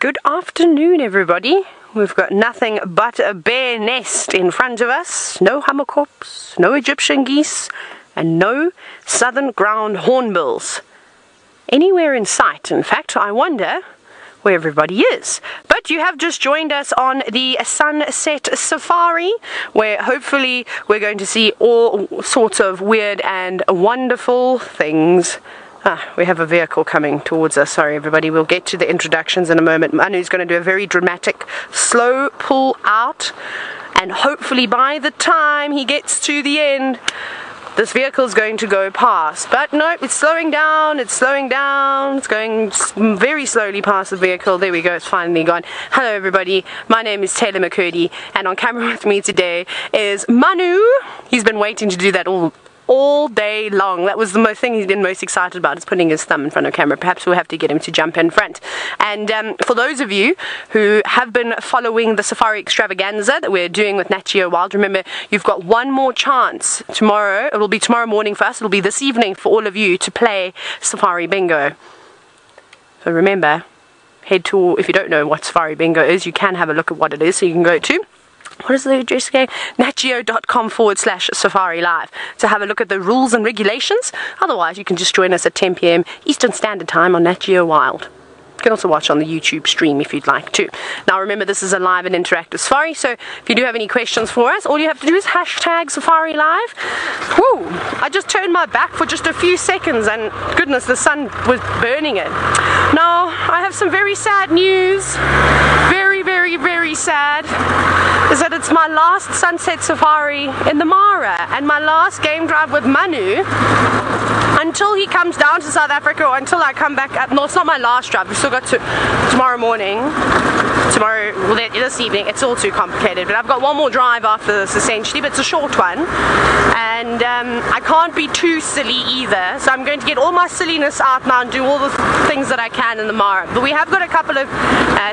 Good afternoon, everybody. We've got nothing but a bare nest in front of us. No hammerkops, no Egyptian geese, and no southern ground hornbills anywhere in sight. In fact, I wonder where everybody is. But you have just joined us on the sunset safari, where hopefully we're going to see all sorts of weird and wonderful things. We have a vehicle coming towards us. Sorry, everybody. We'll get to the introductions in a moment. Manu's going to do a very dramatic slow pull out, and hopefully by the time he gets to the end, this vehicle is going to go past. But no, it's slowing down, it's slowing down, it's going very slowly past the vehicle. There we go, it's finally gone. Hello everybody, my name is Taylor McCurdy, and on camera with me today is Manu. He's been waiting to do that all day long. That was the thing he's been most excited about, is putting his thumb in front of camera. Perhaps we'll have to get him to jump in front. And for those of you who have been following the safari extravaganza that we're doing with Nat Geo Wild, remember you've got one more chance tomorrow. It will be tomorrow morning for us, it'll be this evening for all of you to play Safari Bingo. So remember, head to, if you don't know what Safari Bingo is, you can have a look at what it is. So you can go to, what is the address again? natgeo.com/safari live to have a look at the rules and regulations. Otherwise, you can just join us at 10 p.m. Eastern Standard Time on Nat Geo Wild. You can also watch on the YouTube stream if you'd like to. Now remember, this is a live and interactive safari, so if you do have any questions for us, all you have to do is hashtag Safari Live. Whew, I just turned my back for just a few seconds and goodness, the sun was burning it. Now, I have some very sad news. Very, very, very sad. Is that it's my last sunset safari in the Mara and my last game drive with Manu until he comes down to South Africa, or until I come back up. No, it's not my last drive. We've still got to tomorrow morning. Well, this evening. It's all too complicated, but I've got one more drive after this essentially, but it's a short one, and I can't be too silly either, so I'm going to get all my silliness out now and do all the things that I can in the Mara. But we have got a couple of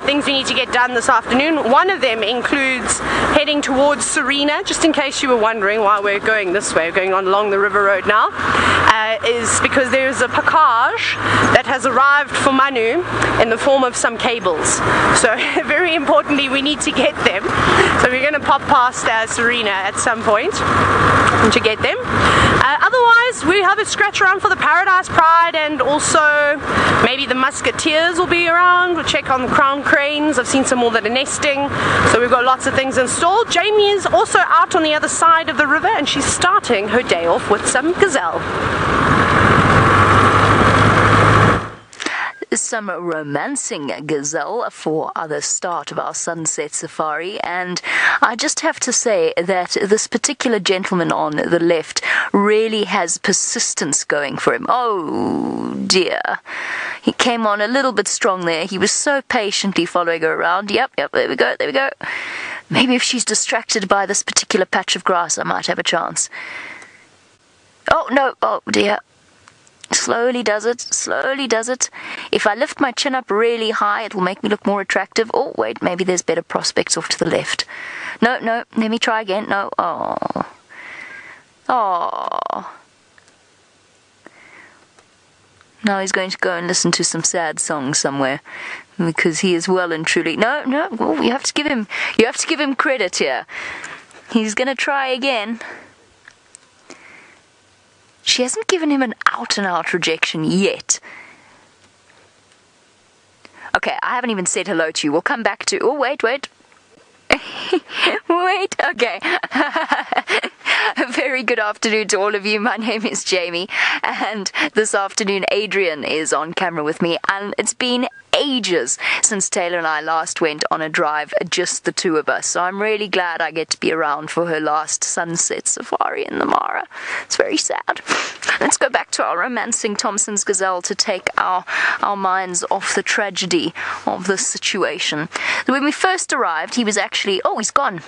things we need to get done this afternoon. One of them includes heading towards Serena, just in case you were wondering why we're going this way, we're going on along the river road now, is because there's a package that has arrived for Manu in the form of some cables. So very importantly, we need to get them. So we're going to pop past Serena at some point to get them. Otherwise, we have a scratch around for the Paradise Pride, and also maybe the Musketeers will be around. We'll check on the crown cranes. I've seen some more that are nesting. So we've got lots of things installed. Jamie is also out on the other side of the river, and she's starting her day off with some gazelle. Some romancing gazelle for the start of our sunset safari, and I just have to say that this particular gentleman on the left really has persistence going for him. Oh dear, he came on a little bit strong there. He was so patiently following her around. Yep, there we go. Maybe if she's distracted by this particular patch of grass, I might have a chance. Oh no, oh dear. Slowly does it. If I lift my chin up really high, it will make me look more attractive. Oh, wait, maybe there's better prospects off to the left. No, let me try again. No, oh. Now he's going to go and listen to some sad songs somewhere, because he is well and truly... No, oh, you have to give him credit here. He's going to try again. She hasn't given him an out-and-out rejection yet. Okay, I haven't even said hello to you. We'll come back to... Oh, wait. Wait, okay. Very good afternoon to all of you. My name is Jamie, and this afternoon Adrian is on camera with me, and it's been ages since Taylor and I last went on a drive, just the two of us, so I'm really glad I get to be around for her last sunset safari in the Mara. It's very sad. Let's go back to our romancing Thompson's gazelle to take our minds off the tragedy of this situation. When we first arrived, he was actually... Oh, he's gone.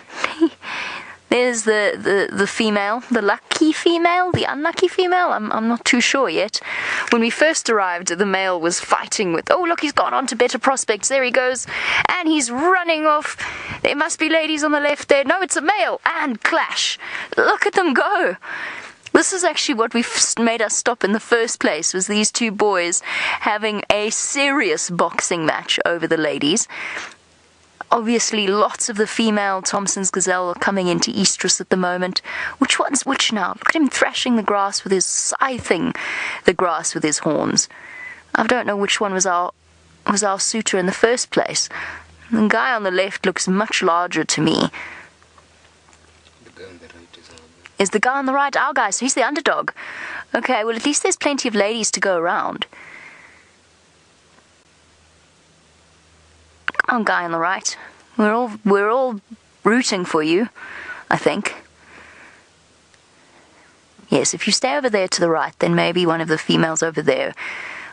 There's the female, the lucky female, the unlucky female, I'm not too sure yet. When we first arrived, the male was fighting with... Oh, look, he's gone on to better prospects. There he goes. And he's running off. There must be ladies on the left there. No, it's a male. And clash. Look at them go. This is actually what made us stop in the first place, was these two boys having a serious boxing match over the ladies. Obviously, lots of the female Thomson's Gazelle are coming into estrus at the moment. Which one's which now? Look at him thrashing the grass with his, scything the grass with his horns. I don't know which one was our suitor in the first place. The guy on the left looks much larger to me. Is the guy on the right our guy? So he's the underdog. Okay, well, at least there's plenty of ladies to go around. Come on, guy on the right. We're all rooting for you, I think. Yes, if you stay over there to the right, then maybe one of the females over there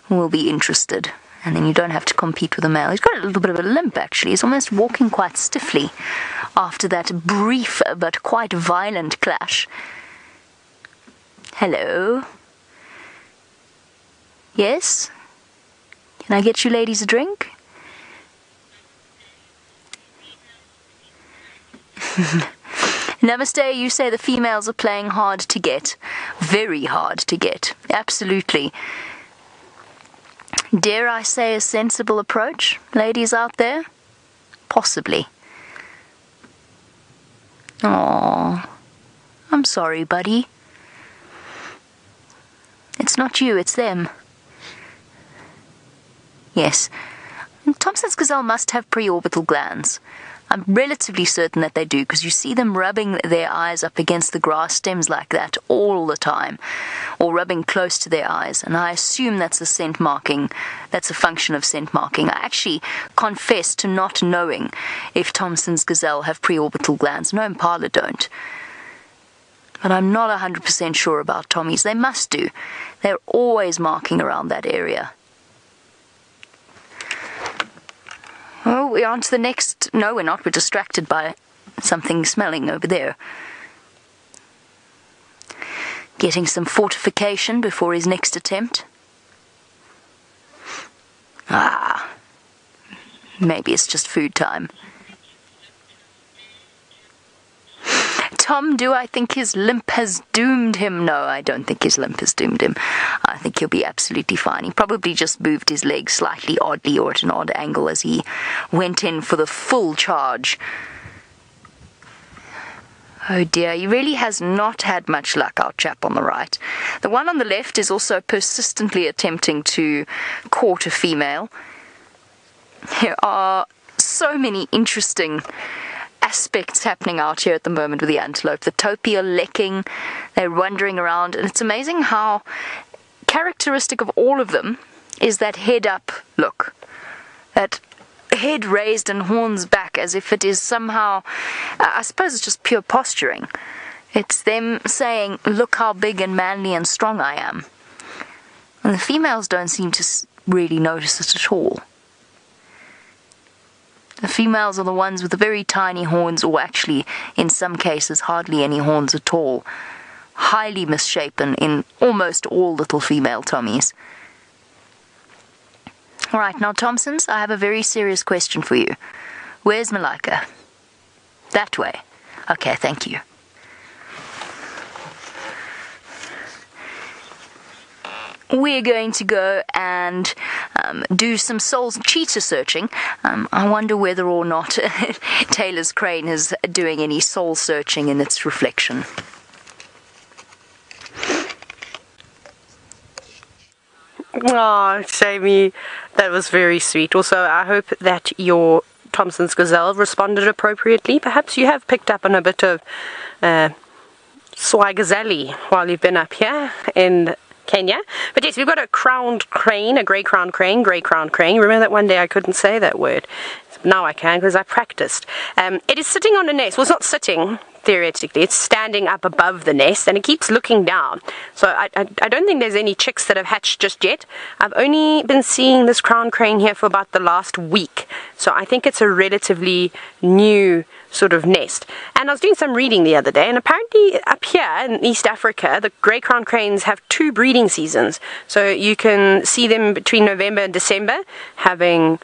will be interested. And then you don't have to compete with a male. He's got a little bit of a limp, actually. He's almost walking quite stiffly after that brief but quite violent clash. Hello? Yes? Can I get you ladies a drink? Namaste, you say the females are playing hard to get. Very hard to get. Absolutely. Dare I say a sensible approach, ladies out there? Possibly. Aww. I'm sorry, buddy. It's not you, it's them. Yes. Thomson's Gazelle must have preorbital glands. I'm relatively certain that they do, because you see them rubbing their eyes up against the grass stems like that all the time, or rubbing close to their eyes, and I assume that's a scent marking. That's a function of scent marking. I actually confess to not knowing if Thomson's Gazelle have preorbital glands. No, Impala don't. But I'm not 100% sure about Tommies. They must do. They're always marking around that area. Oh, we're on to the next... No, we're not. We're distracted by something smelling over there. Getting some fortification before his next attempt. Ah. Maybe it's just food time. Tom, do I think his limp has doomed him? No, I don't think his limp has doomed him. I think he'll be absolutely fine. He probably just moved his leg slightly oddly or at an odd angle as he went in for the full charge. Oh dear, he really has not had much luck, our chap on the right. The one on the left is also persistently attempting to court a female. There are so many interesting aspects happening out here at the moment with the antelope. The topi are lecking, they're wandering around, and it's amazing how characteristic of all of them is that head up look. That head raised and horns back, as if it is somehow, I suppose it's just pure posturing. It's them saying, look how big and manly and strong I am. And the females don't seem to really notice it at all. The females are the ones with the very tiny horns, or actually, in some cases, hardly any horns at all. Highly misshapen in almost all little female Tommies. Alright, now Thomsons, I have a very serious question for you. Where's Malaika? That way. Okay, thank you. We're going to go and do some cheetah searching. I wonder whether or not Taylor's crane is doing any soul searching in its reflection. Oh, Jamie, that was very sweet. Also, I hope that your Thomson's Gazelle responded appropriately. Perhaps you have picked up on a bit of soy gazelle while you've been up here in Kenya. But yes, we've got a crowned crane, a grey crowned crane. Remember that one day I couldn't say that word? Now I can, because I practiced. It is sitting on a nest. Well, it's not sitting, theoretically. It's standing up above the nest, and it keeps looking down. So I don't think there's any chicks that have hatched just yet. I've only been seeing this crowned crane here for about the last week. So I think it's a relatively new sort of nest. And I was doing some reading the other day, and apparently up here in East Africa, the grey crowned cranes have 2 breeding seasons. So you can see them between November and December having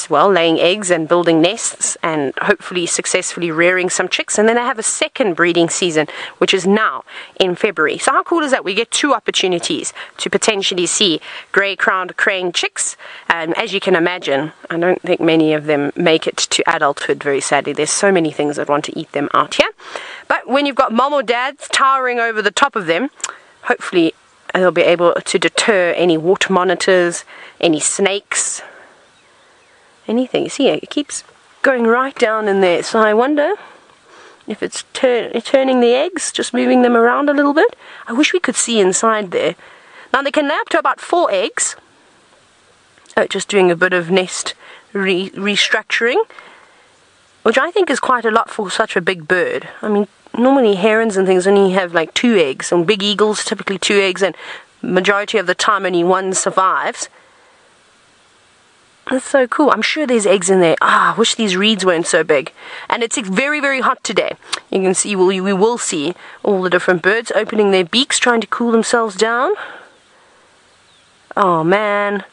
well, laying eggs and building nests and hopefully successfully rearing some chicks. And then they have a second breeding season, which is now in February. So how cool is that? We get 2 opportunities to potentially see grey-crowned crane chicks. As you can imagine, I don't think many of them make it to adulthood, very sadly. There's so many things that want to eat them out here. But when you've got mom or dads towering over the top of them, hopefully they'll be able to deter any water monitors, any snakes, anything. See, it keeps going right down in there. So I wonder if it's turning the eggs, just moving them around a little bit. I wish we could see inside there. Now they can lay up to about 4 eggs. Oh, just doing a bit of nest restructuring, which I think is quite a lot for such a big bird. I mean, normally herons and things only have like 2 eggs, and big eagles typically 2 eggs, and majority of the time only 1 survives. That's so cool. I'm sure there's eggs in there. I wish these reeds weren't so big. And it's very, very hot today. You can see, we will see all the different birds opening their beaks, trying to cool themselves down. Oh man,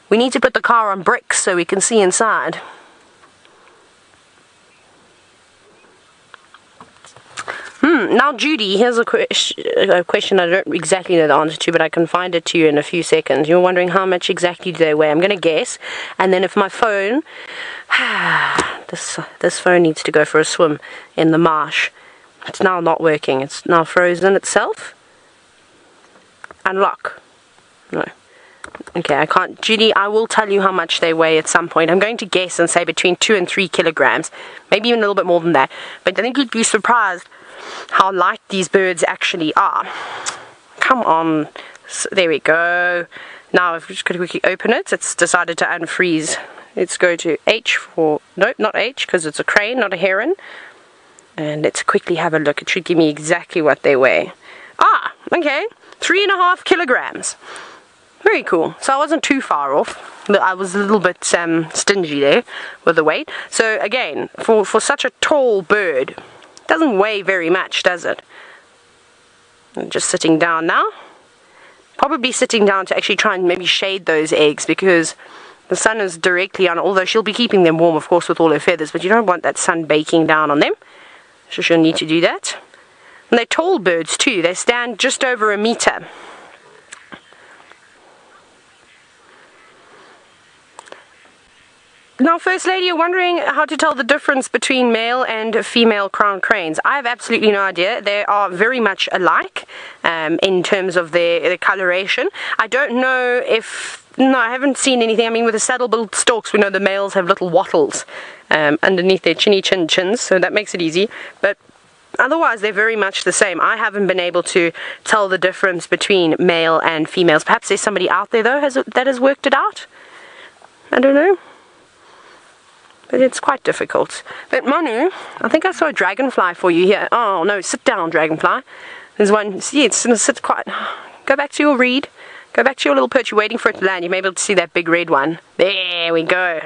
we need to put the car on bricks so we can see inside. Now Judy, here's a question I don't exactly know the answer to, but I can find it to you in a few seconds. You're wondering how much exactly do they weigh. I'm going to guess, and then if my phone, this phone needs to go for a swim in the marsh. It's now not working. It's now frozen itself. Unlock. No. Okay, I can't. Judy, I will tell you how much they weigh at some point. I'm going to guess and say between 2 and 3 kilograms. Maybe even a little bit more than that. But I think you'd be surprised how light these birds actually are. Come on. So, there we go. Now, if we just quickly open it, it's decided to unfreeze. Let's go to H for... Nope, not H, because it's a crane, not a heron. And let's quickly have a look. It should give me exactly what they weigh. Okay. 3.5 kilograms. Very cool. So I wasn't too far off. But I was a little bit stingy there with the weight. So again, for such a tall bird, it doesn't weigh very much, does it? I'm just sitting down now. Probably sitting down to actually try and maybe shade those eggs, because the sun is directly on, although she'll be keeping them warm, of course, with all her feathers, but you don't want that sun baking down on them. So she'll need to do that. And they're tall birds too. They stand just over 1 meter. Now, First Lady, you're wondering how to tell the difference between male and female crowned cranes. I have absolutely no idea. They are very much alike in terms of their coloration. I don't know if... No, I haven't seen anything. I mean, with the saddle-billed storks, we know the males have little wattles underneath their chins, so that makes it easy. But otherwise, they're very much the same. I haven't been able to tell the difference between male and females. Perhaps there's somebody out there, though, that has worked it out. I don't know. But it's quite difficult. But Manu, I think I saw a dragonfly for you here. Oh no, sit down, dragonfly. There's one. See, it's gonna sit quiet. Go back to your reed. Go back to your little perch. You're waiting for it to land. You may be able to see that big red one. There we go.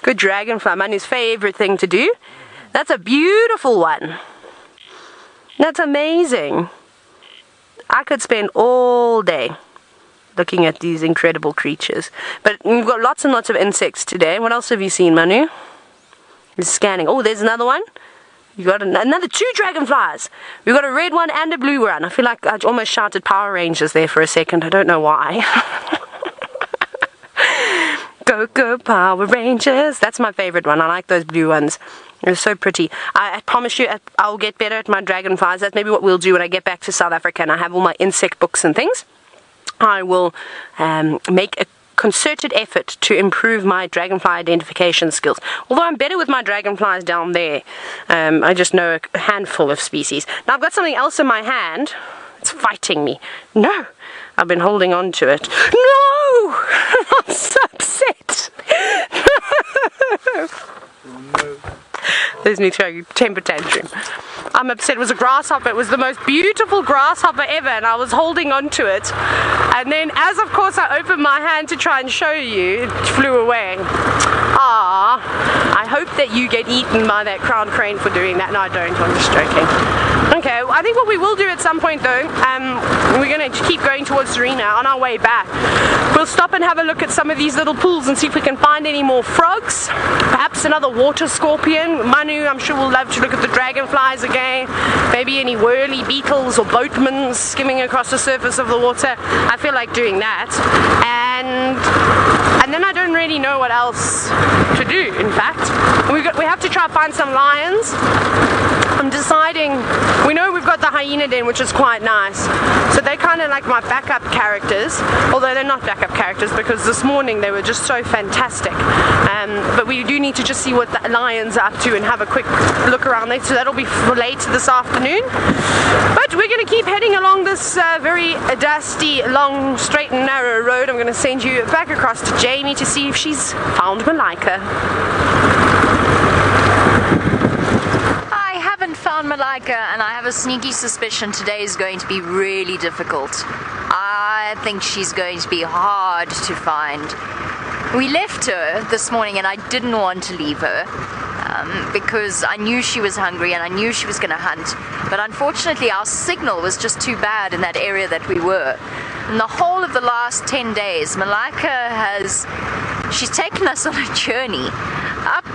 Good dragonfly. Manu's favorite thing to do. That's a beautiful one. That's amazing. I could spend all day looking at these incredible creatures. But we've got lots and lots of insects today. What else have you seen, Manu? He's scanning. Oh, there's another one. You got another 2 dragonflies. We've got a red one and a blue one. I feel like I almost shouted Power Rangers there for a second. I don't know why. Go, go, Power Rangers. That's my favorite one. I like those blue ones. They're so pretty. I promise you I'll get better at my dragonflies. That's maybe what we'll do when I get back to South Africa and I have all my insect books and things. I will make a concerted effort to improve my dragonfly identification skills. Although I'm better with my dragonflies down there. I just know a handful of species. Now I've got something else in my hand. It's fighting me. No! I've been holding on to it. No! I'm so upset. There's me throwing a temper tantrum. I'm upset. It was a grasshopper. It was the most beautiful grasshopper ever, and I was holding on to it. And then, as of course I opened my hand to try and show you, it flew away. I hope that you get eaten by that crowned crane for doing that. No, I don't. I'm just joking. Okay, I think what we will do at some point though, we're going to keep going towards Serena. On our way back, we'll stop and have a look at some of these little pools and see if we can find any more frogs, perhaps another water scorpion. Manu, I'm sure, will love to look at the dragonflies again, maybe any whirly beetles or boatmen skimming across the surface of the water. I feel like doing that, and then I don't really know what else to do. In fact, we have to try and find some lions. I'm deciding, we know we've got the hyena den, which is quite nice, so they're kind of like my backup characters, although they're not backup characters because this morning they were just so fantastic, but we do need to just see what the lions are up to and have a quick look around there, so that'll be late this afternoon. But we're going to keep heading along this very dusty, long, straight and narrow road. I'm going to send you back across to Jamie to see if she's found Malaika. Found Malaika, and I have a sneaky suspicion today is going to be really difficult. I think she's going to be hard to find. We left her this morning and I didn't want to leave her because I knew she was hungry and I knew she was going to hunt, but unfortunately our signal was just too bad in that area that we were. In the whole of the last 10 days, Malaika she's taken us on a journey up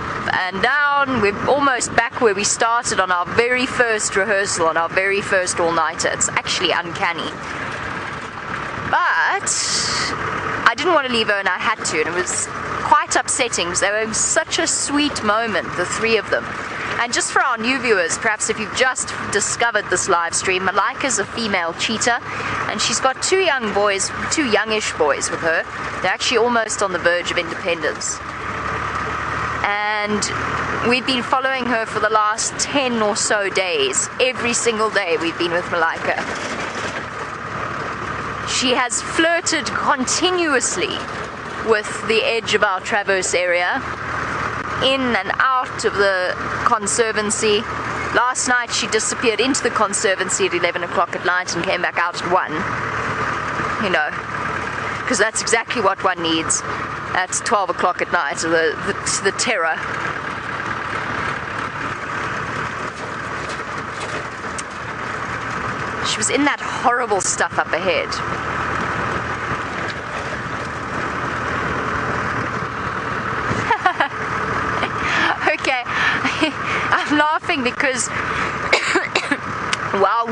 and down. We're almost back where we started on our very first rehearsal, on our very first all-nighter. It's actually uncanny. But I didn't want to leave her and I had to, and it was quite upsetting because they were such a sweet moment, the three of them. And just for our new viewers, perhaps if you've just discovered this live stream, Malaika's a female cheetah, and she's got two youngish boys with her. They're actually almost on the verge of independence. And we've been following her for the last 10 or so days. Every single day we've been with Malaika. She has flirted continuously with the edge of our traverse area, in and out of the conservancy. Last night she disappeared into the conservancy at 11 o'clock at night and came back out at 1. You know, because that's exactly what one needs at 12 o'clock at night, the terror. She was in that horrible stuff up ahead. Okay, I'm laughing because while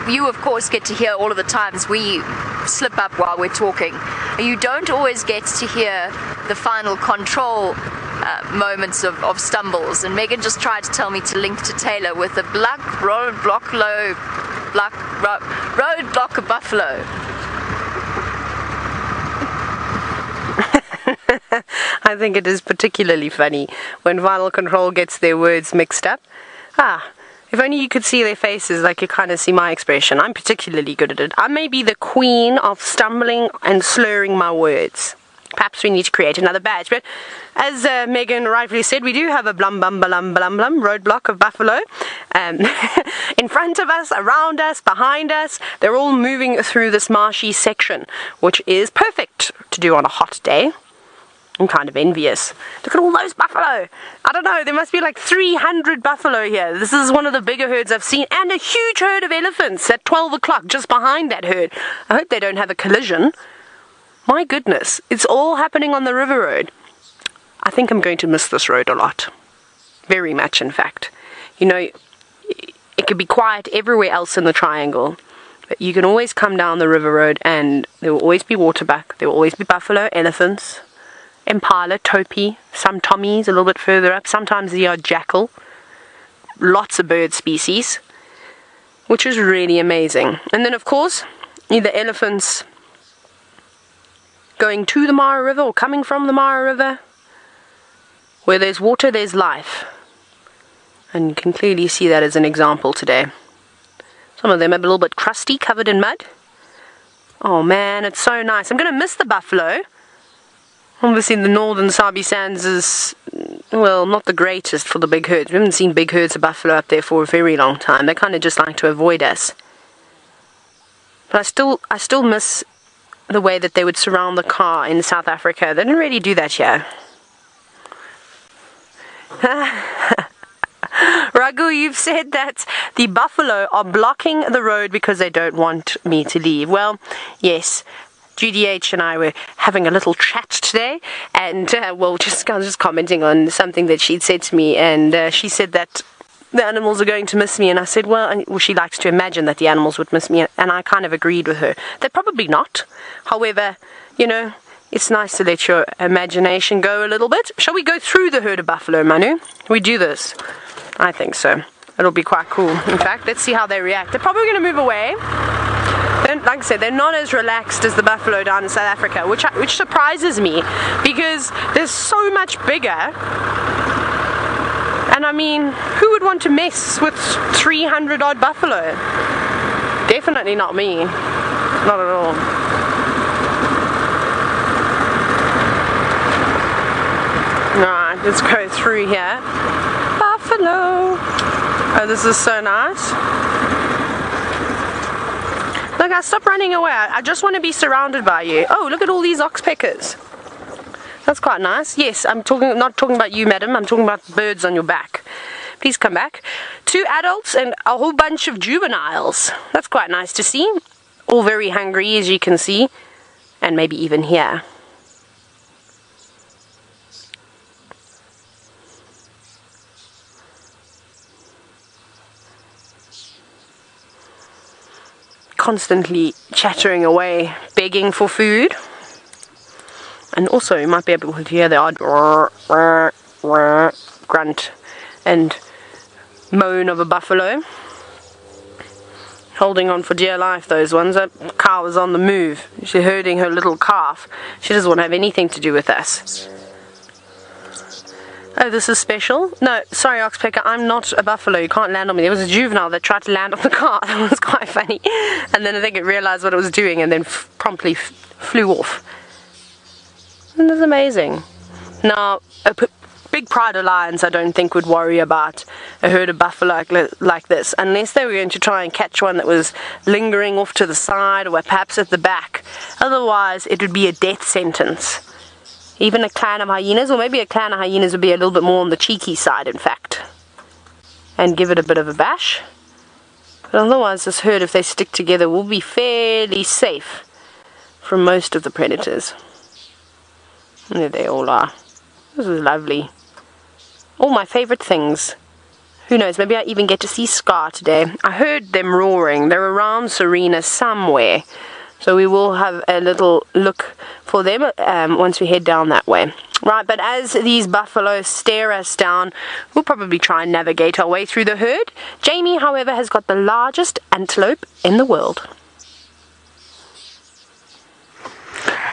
you of course get to hear all of the times we slip up while we're talking, you don't always get to hear the final control moments of stumbles, and Megan just tried to tell me to link to Taylor with a roadblock of buffalo. I think it is particularly funny when final control gets their words mixed up. If only you could see their faces like you kind of see my expression. I'm particularly good at it. I may be the queen of stumbling and slurring my words. Perhaps we need to create another badge. But as Megan rightfully said, we do have a blum roadblock of buffalo. In front of us, around us, behind us. They're all moving through this marshy section, which is perfect to do on a hot day. I'm kind of envious. Look at all those buffalo. I don't know, there must be like 300 buffalo here. This is one of the bigger herds I've seen, and a huge herd of elephants at 12 o'clock just behind that herd. I hope they don't have a collision. My goodness, it's all happening on the river road. I think I'm going to miss this road a lot. Very much, in fact. You know, it could be quiet everywhere else in the triangle, but you can always come down the river road and there will always be waterbuck, there will always be buffalo, elephants, impala, topi, some tommies a little bit further up, sometimes the odd jackal, lots of bird species, which is really amazing. And then of course, either elephants going to the Mara River or coming from the Mara River. Where there's water, there's life. And you can clearly see that as an example today. Some of them are a little bit crusty, covered in mud. Oh man, it's so nice. I'm going to miss the buffalo. Obviously the northern Sabi Sands is, well, not the greatest for the big herds. We haven't seen big herds of buffalo up there for a very long time. They kind of just like to avoid us. But I still miss the way that they would surround the car in South Africa. They didn't really do that here. Raghu, you've said that the buffalo are blocking the road because they don't want me to leave. Well, yes. GDH and I were having a little chat today, and I was just commenting on something that she'd said to me, and she said that the animals are going to miss me, and I said, well, she likes to imagine that the animals would miss me, and I kind of agreed with her. They're probably not. However, you know, it's nice to let your imagination go a little bit. Shall we go through the herd of buffalo, Manu? We do this? I think so. It'll be quite cool. In fact, let's see how they react. They're probably going to move away. Like I said, they're not as relaxed as the buffalo down in South Africa, which surprises me, because they're so much bigger. And I mean, who would want to mess with 300 odd buffalo? Definitely not me. Not at all. Alright, let's go through here. Buffalo. Oh, this is so nice. Look, I stop running away. I just want to be surrounded by you. Oh, look at all these oxpeckers. That's quite nice. Yes, I'm not talking about you, madam. I'm talking about birds on your back. Please come back. 2 adults and a whole bunch of juveniles. That's quite nice to see. All very hungry, as you can see. And maybe even here. Constantly chattering away, begging for food. And also you might be able to hear the odd grunt and moan of a buffalo. Holding on for dear life, those ones. That cow is on the move. She's herding her little calf. She doesn't want to have anything to do with us. Oh, this is special? No, sorry, Oxpecker, I'm not a buffalo. You can't land on me. There was a juvenile that tried to land on the car. That was quite funny. And then I think it realized what it was doing and then promptly flew off. And it's amazing. Now, a big pride of lions I don't think would worry about a herd of buffalo like this, unless they were going to try and catch one that was lingering off to the side or perhaps at the back. Otherwise, it would be a death sentence. Even a clan of hyenas, or maybe a clan of hyenas would be a little bit more on the cheeky side, in fact, and give it a bit of a bash. But otherwise, this herd, if they stick together, will be fairly safe from most of the predators. And there they all are. This is lovely. All my favorite things. Who knows, maybe I even get to see Scar today. I heard them roaring. They're around Serena somewhere. So we will have a little look for them once we head down that way. Right, but as these buffalo stare us down, we'll probably try and navigate our way through the herd. Jamie, however, has got the largest antelope in the world.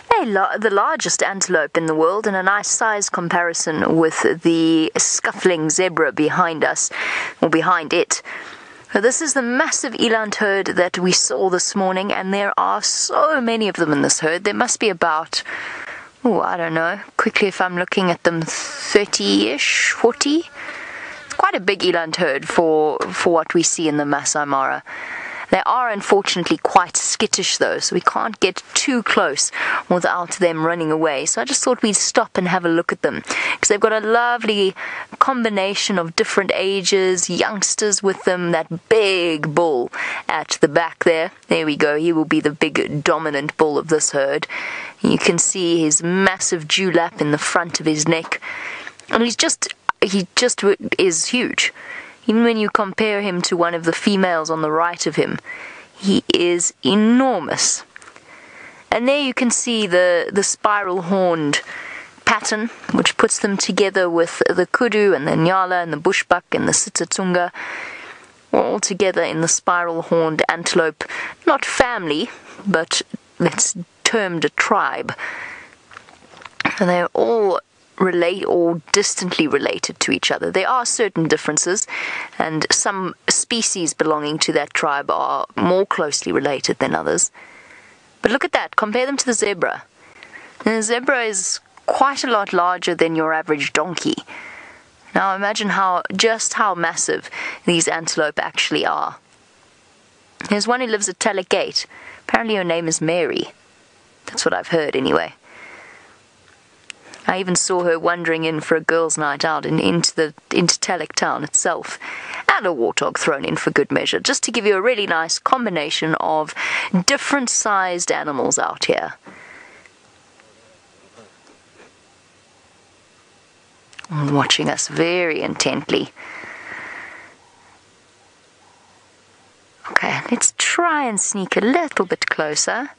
The largest antelope in the world, and a nice size comparison with the scuffling zebra behind us, or behind it. This is the massive eland herd that we saw this morning, and there are so many of them in this herd. There must be about, I don't know, quickly if I'm looking at them, 30-ish, 40? It's quite a big eland herd for what we see in the Masai Mara. They are unfortunately quite skittish though, so we can't get too close without them running away. So I just thought we'd stop and have a look at them, because they've got a lovely combination of different ages, youngsters with them, that big bull at the back there. There we go, he will be the big dominant bull of this herd. You can see his massive dewlap in the front of his neck, and he just is huge. Even when you compare him to one of the females on the right of him, he is enormous. And there you can see the spiral-horned pattern, which puts them together with the kudu and the nyala and the bushbuck and the sitatunga, all together in the spiral-horned antelope, not family, but it's termed a tribe. And they're all relate or distantly related to each other. There are certain differences, and some species belonging to that tribe are more closely related than others. But look at that, compare them to the zebra. And the zebra is quite a lot larger than your average donkey. Now imagine just how massive these antelope actually are. There's one who lives at Talek Gate. Apparently her name is Mary. That's what I've heard anyway. I even saw her wandering in for a girls' night out into Talek town itself. and a warthog thrown in for good measure, just to give you a really nice combination of different sized animals out here. Watching us very intently. Okay, let's try and sneak a little bit closer.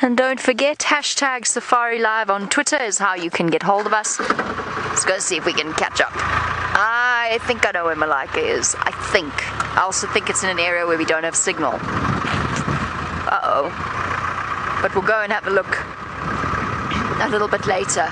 And don't forget, hashtag Safari Live on Twitter is how you can get hold of us. Let's go see if we can catch up. I think I know where Malaika is. I also think it's in an area where we don't have signal. Uh-oh. But we'll go and have a look a little bit later.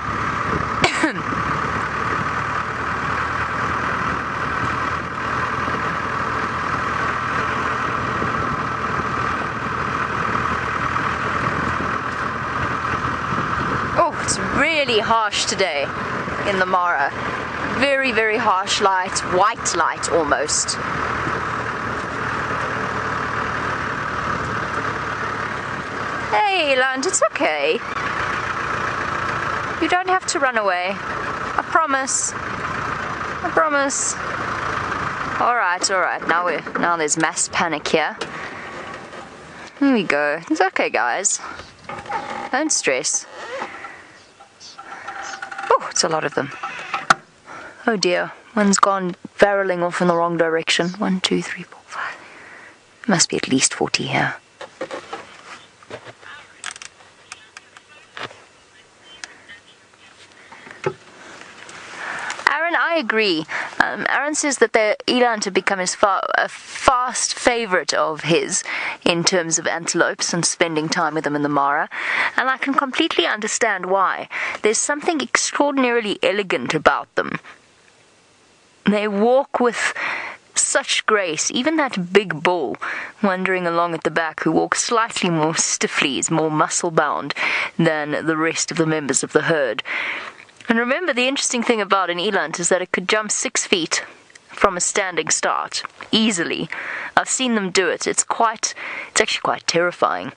It's really harsh today in the Mara. Very, very harsh light, white light almost. Hey, Eland, it's okay. You don't have to run away. I promise. I promise. Alright. Now there's mass panic here. Here we go. It's okay, guys. Don't stress. Oh, it's a lot of them. Oh dear, one's gone barreling off in the wrong direction. 1, 2, 3, 4, 5. Must be at least 40 here. Aaron, I agree. Aaron says that the Eland have become a fast favourite of his in terms of antelopes and spending time with them in the Mara, and I can completely understand why. There's something extraordinarily elegant about them. They walk with such grace. Even that big bull wandering along at the back, who walks slightly more stiffly, is more muscle-bound than the rest of the members of the herd. And remember, the interesting thing about an eland is that it could jump 6 feet from a standing start easily. I've seen them do it. It's actually quite terrifying.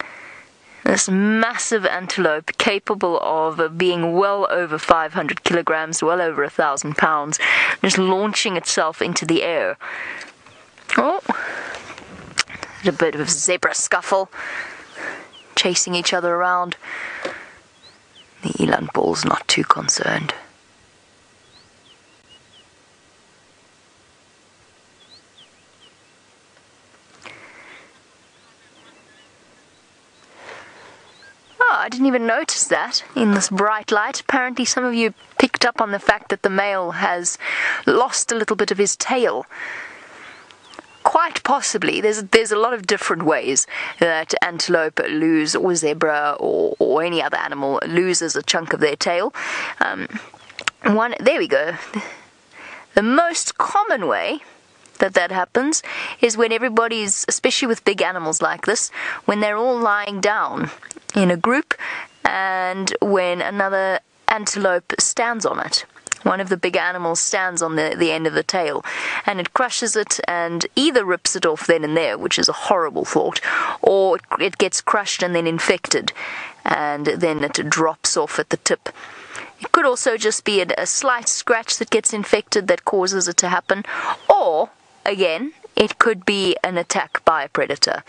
This massive antelope, capable of being well over 500 kilograms, well over 1,000 pounds, just launching itself into the air. Oh, a bit of a zebra scuffle, chasing each other around. The eland bull's not too concerned. Oh, I didn't even notice that in this bright light. Apparently some of you picked up on the fact that the male has lost a little bit of his tail. Quite possibly. There's a lot of different ways that antelope lose, or zebra, or any other animal loses a chunk of their tail. There we go. The most common way that happens is when everybody's, especially with big animals like this, when they're all lying down in a group, and when another antelope stands on it. One of the big animals stands on the end of the tail, and it crushes it and either rips it off then and there, which is a horrible thought, or it gets crushed and then infected, and then it drops off at the tip. It could also just be a slight scratch that gets infected that causes it to happen, or, again, it could be an attack by a predator.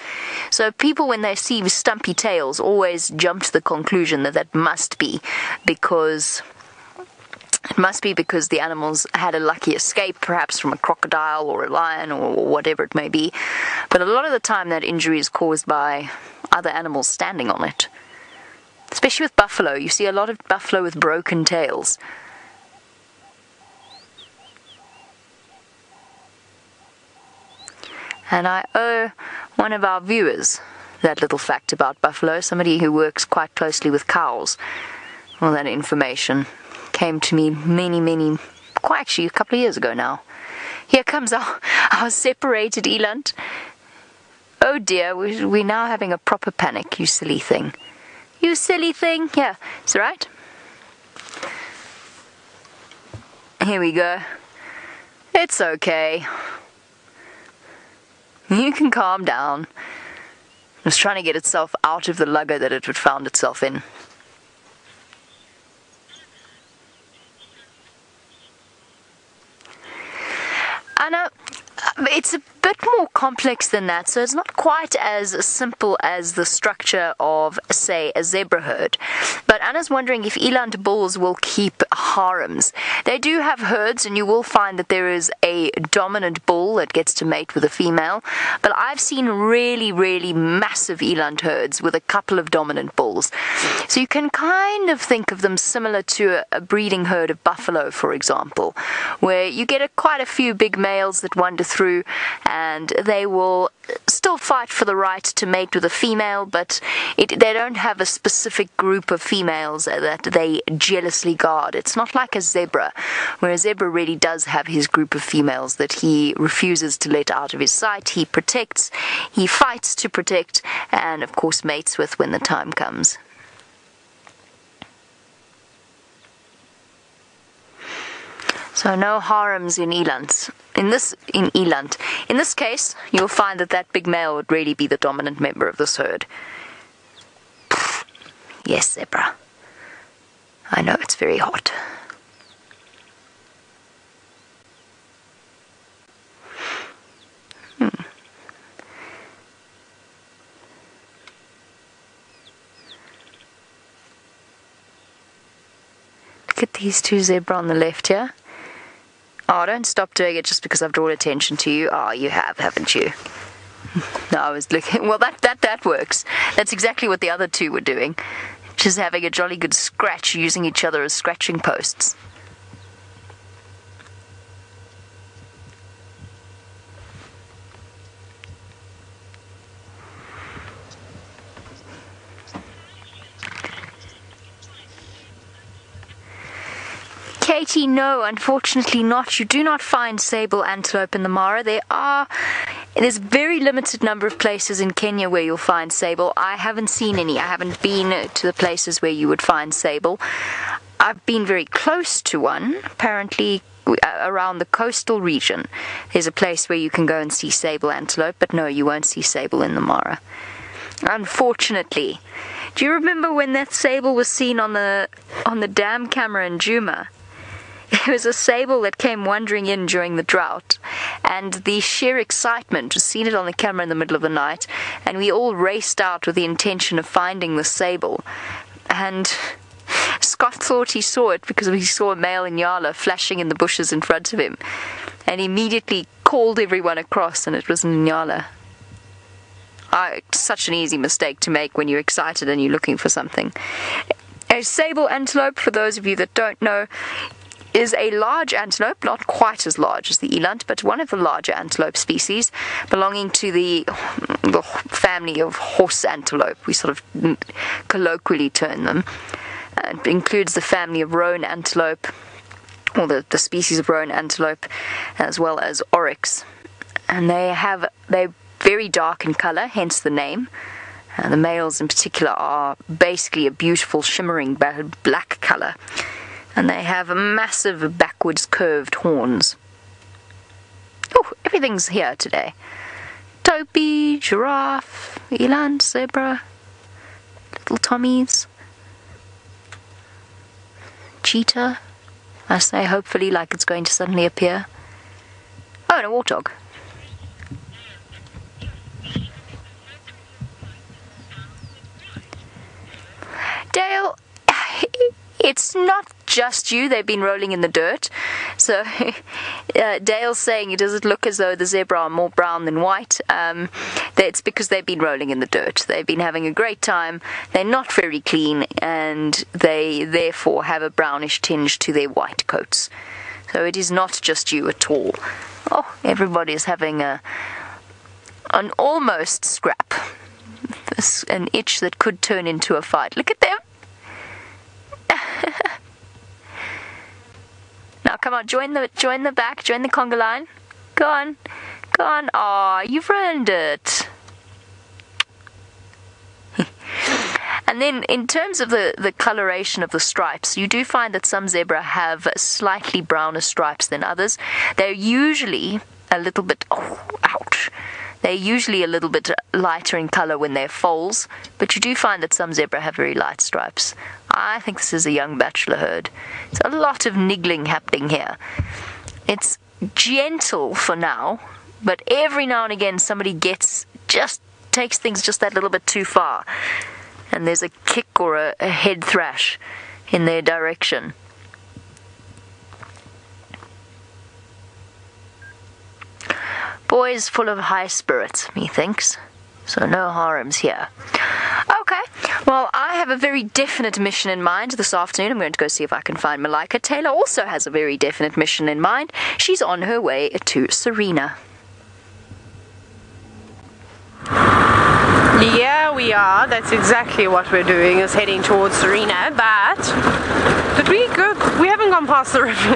So people, when they see stumpy tails, always jump to the conclusion that must be because the animals had a lucky escape, perhaps from a crocodile or a lion or whatever it may be. But a lot of the time that injury is caused by other animals standing on it. Especially with buffalo. You see a lot of buffalo with broken tails. And I owe one of our viewers that little fact about buffalo, somebody who works quite closely with cows. Well, that information came to me actually a couple of years ago now. Here comes our separated eland. Oh dear, we're now having a proper panic, you silly thing. You silly thing. Yeah, it's alright. Here we go. It's okay. You can calm down. It was trying to get itself out of the lugger that it had found itself in. I know. It's a bit more complex than that, so it's not quite as simple as the structure of, say, a zebra herd. But Anna's wondering if eland bulls will keep harems. They do have herds, and you will find that there is a dominant bull that gets to mate with a female. But I've seen really, really massive eland herds with a couple of dominant bulls. So you can kind of think of them similar to a breeding herd of buffalo, for example, where you get quite a few big males that wander through, and they will still fight for the right to mate with a female, but they don't have a specific group of females that they jealously guard. It's not like a zebra, where a zebra really does have his group of females that he refuses to let out of his sight. He protects, he fights to protect, and of course mates with when the time comes. So no harems in elands. In eland. In this case, you'll find that big male would really be the dominant member of this herd. Yes, zebra. I know it's very hot. Look at these two zebra on the left here. Oh, don't stop doing it just because I've drawn attention to you. Oh, you have, haven't you? No, I was looking. Well, that works. That's exactly what the other two were doing. Just having a jolly good scratch, using each other as scratching posts. Katie, no, unfortunately not. You do not find sable antelope in the Mara. There's a very limited number of places in Kenya where you'll find sable. I haven't seen any. I haven't been to the places where you would find sable. I've been very close to one, apparently around the coastal region. There's a place where you can go and see sable antelope, but no, you won't see sable in the Mara. Unfortunately. Do you remember when that sable was seen on the dam camera in Djuma? There was a sable that came wandering in during the drought, and the sheer excitement, just seen it on the camera in the middle of the night, and we all raced out with the intention of finding the sable. And Scott thought he saw it because he saw a male Inyala flashing in the bushes in front of him, and immediately called everyone across, and it was an Inyala. Such an easy mistake to make when you're excited and you're looking for something. A sable antelope, for those of you that don't know, is a large antelope, not quite as large as the eland, but one of the larger antelope species, belonging to the family of horse antelope. We sort of colloquially term them. It includes the family of roan antelope, or the species of roan antelope, as well as oryx. And they're very dark in color, hence the name. The males in particular are basically a beautiful shimmering black color. And they have massive backwards curved horns. Oh, everything's here today. Topi, giraffe, eland, zebra, little Tommies, cheetah, I say hopefully like it's going to suddenly appear. Oh, and a warthog. Dale, it's not just you. They've been rolling in the dirt. So Dale's saying, does it look as though the zebra are more brown than white? It's because they've been rolling in the dirt. They've been having a great time. They're not very clean, and they therefore have a brownish tinge to their white coats. So it is not just you at all. Oh, everybody is having an almost scrap. An itch that could turn into a fight. Look at them. Now, come on, join the back, join the conga line. Go on. Aw, you've ruined it. And then, in terms of the coloration of the stripes, you do find that some zebra have slightly browner stripes than others. They're usually a little bit... Oh, ouch. They're usually a little bit lighter in color when they're foals, but you do find that some zebra have very light stripes. I think this is a young bachelor herd. It's a lot of niggling happening here. It's gentle for now, but every now and again somebody takes things just that little bit too far, and there's a kick or a head thrash in their direction. Boy's full of high spirits, methinks, so no harems here. Okay, well, I have a very definite mission in mind this afternoon. I'm going to go see if I can find Malaika. Taylor also has a very definite mission in mind. She's on her way to Serena. Yeah, we are. That's exactly what we're doing, is heading towards Serena. But did we go? We haven't gone past the river.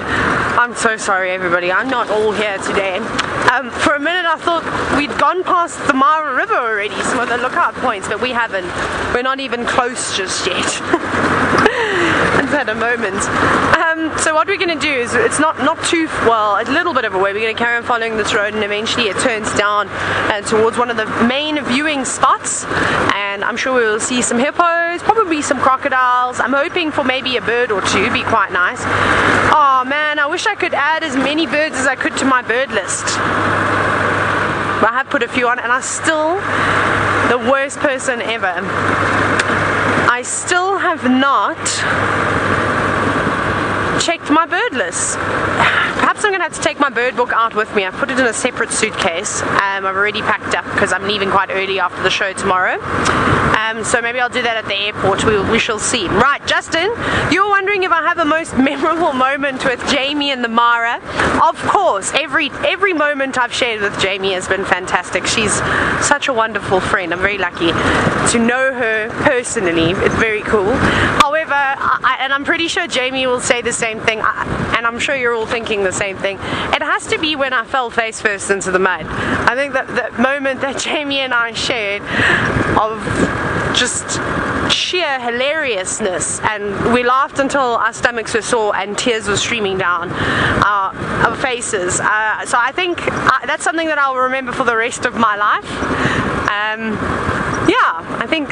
I'm so sorry, everybody. I'm not all here today. For a minute, I thought we'd gone past the Mara River already, some of the lookout points, but we haven't. We're not even close just yet. It's at a moment. So what we're going to do is, it's not too, well, a little bit of a way. We're going to carry on following this road, and eventually it turns down towards one of the main viewing spots, and I'm sure we will see some hippos, probably some crocodiles. I'm hoping for maybe a bird or two. Be quite nice. Oh man, I wish I could add as many birds as I could to my bird list. But I have put a few on, and I'm still the worst person ever. I still have not checked my bird list. Perhaps I'm going to have to take my bird book out with me. I've put it in a separate suitcase. I've already packed up because I'm leaving quite early after the show tomorrow. So maybe I'll do that at the airport. We shall see. Right, Justin, you were wondering if I have a most memorable moment with Jamie and the Mara. Of course, every moment I've shared with Jamie has been fantastic. She's such a wonderful friend. I'm very lucky to know her personally. It's very cool. However, and I'm pretty sure Jamie will say the same thing, and I'm sure you're all thinking the same thing. It has to be when I fell face first into the mud. I think that moment that Jamie and I shared of just sheer hilariousness, and we laughed until our stomachs were sore and tears were streaming down our faces. So I think that's something that I'll remember for the rest of my life. Yeah, I think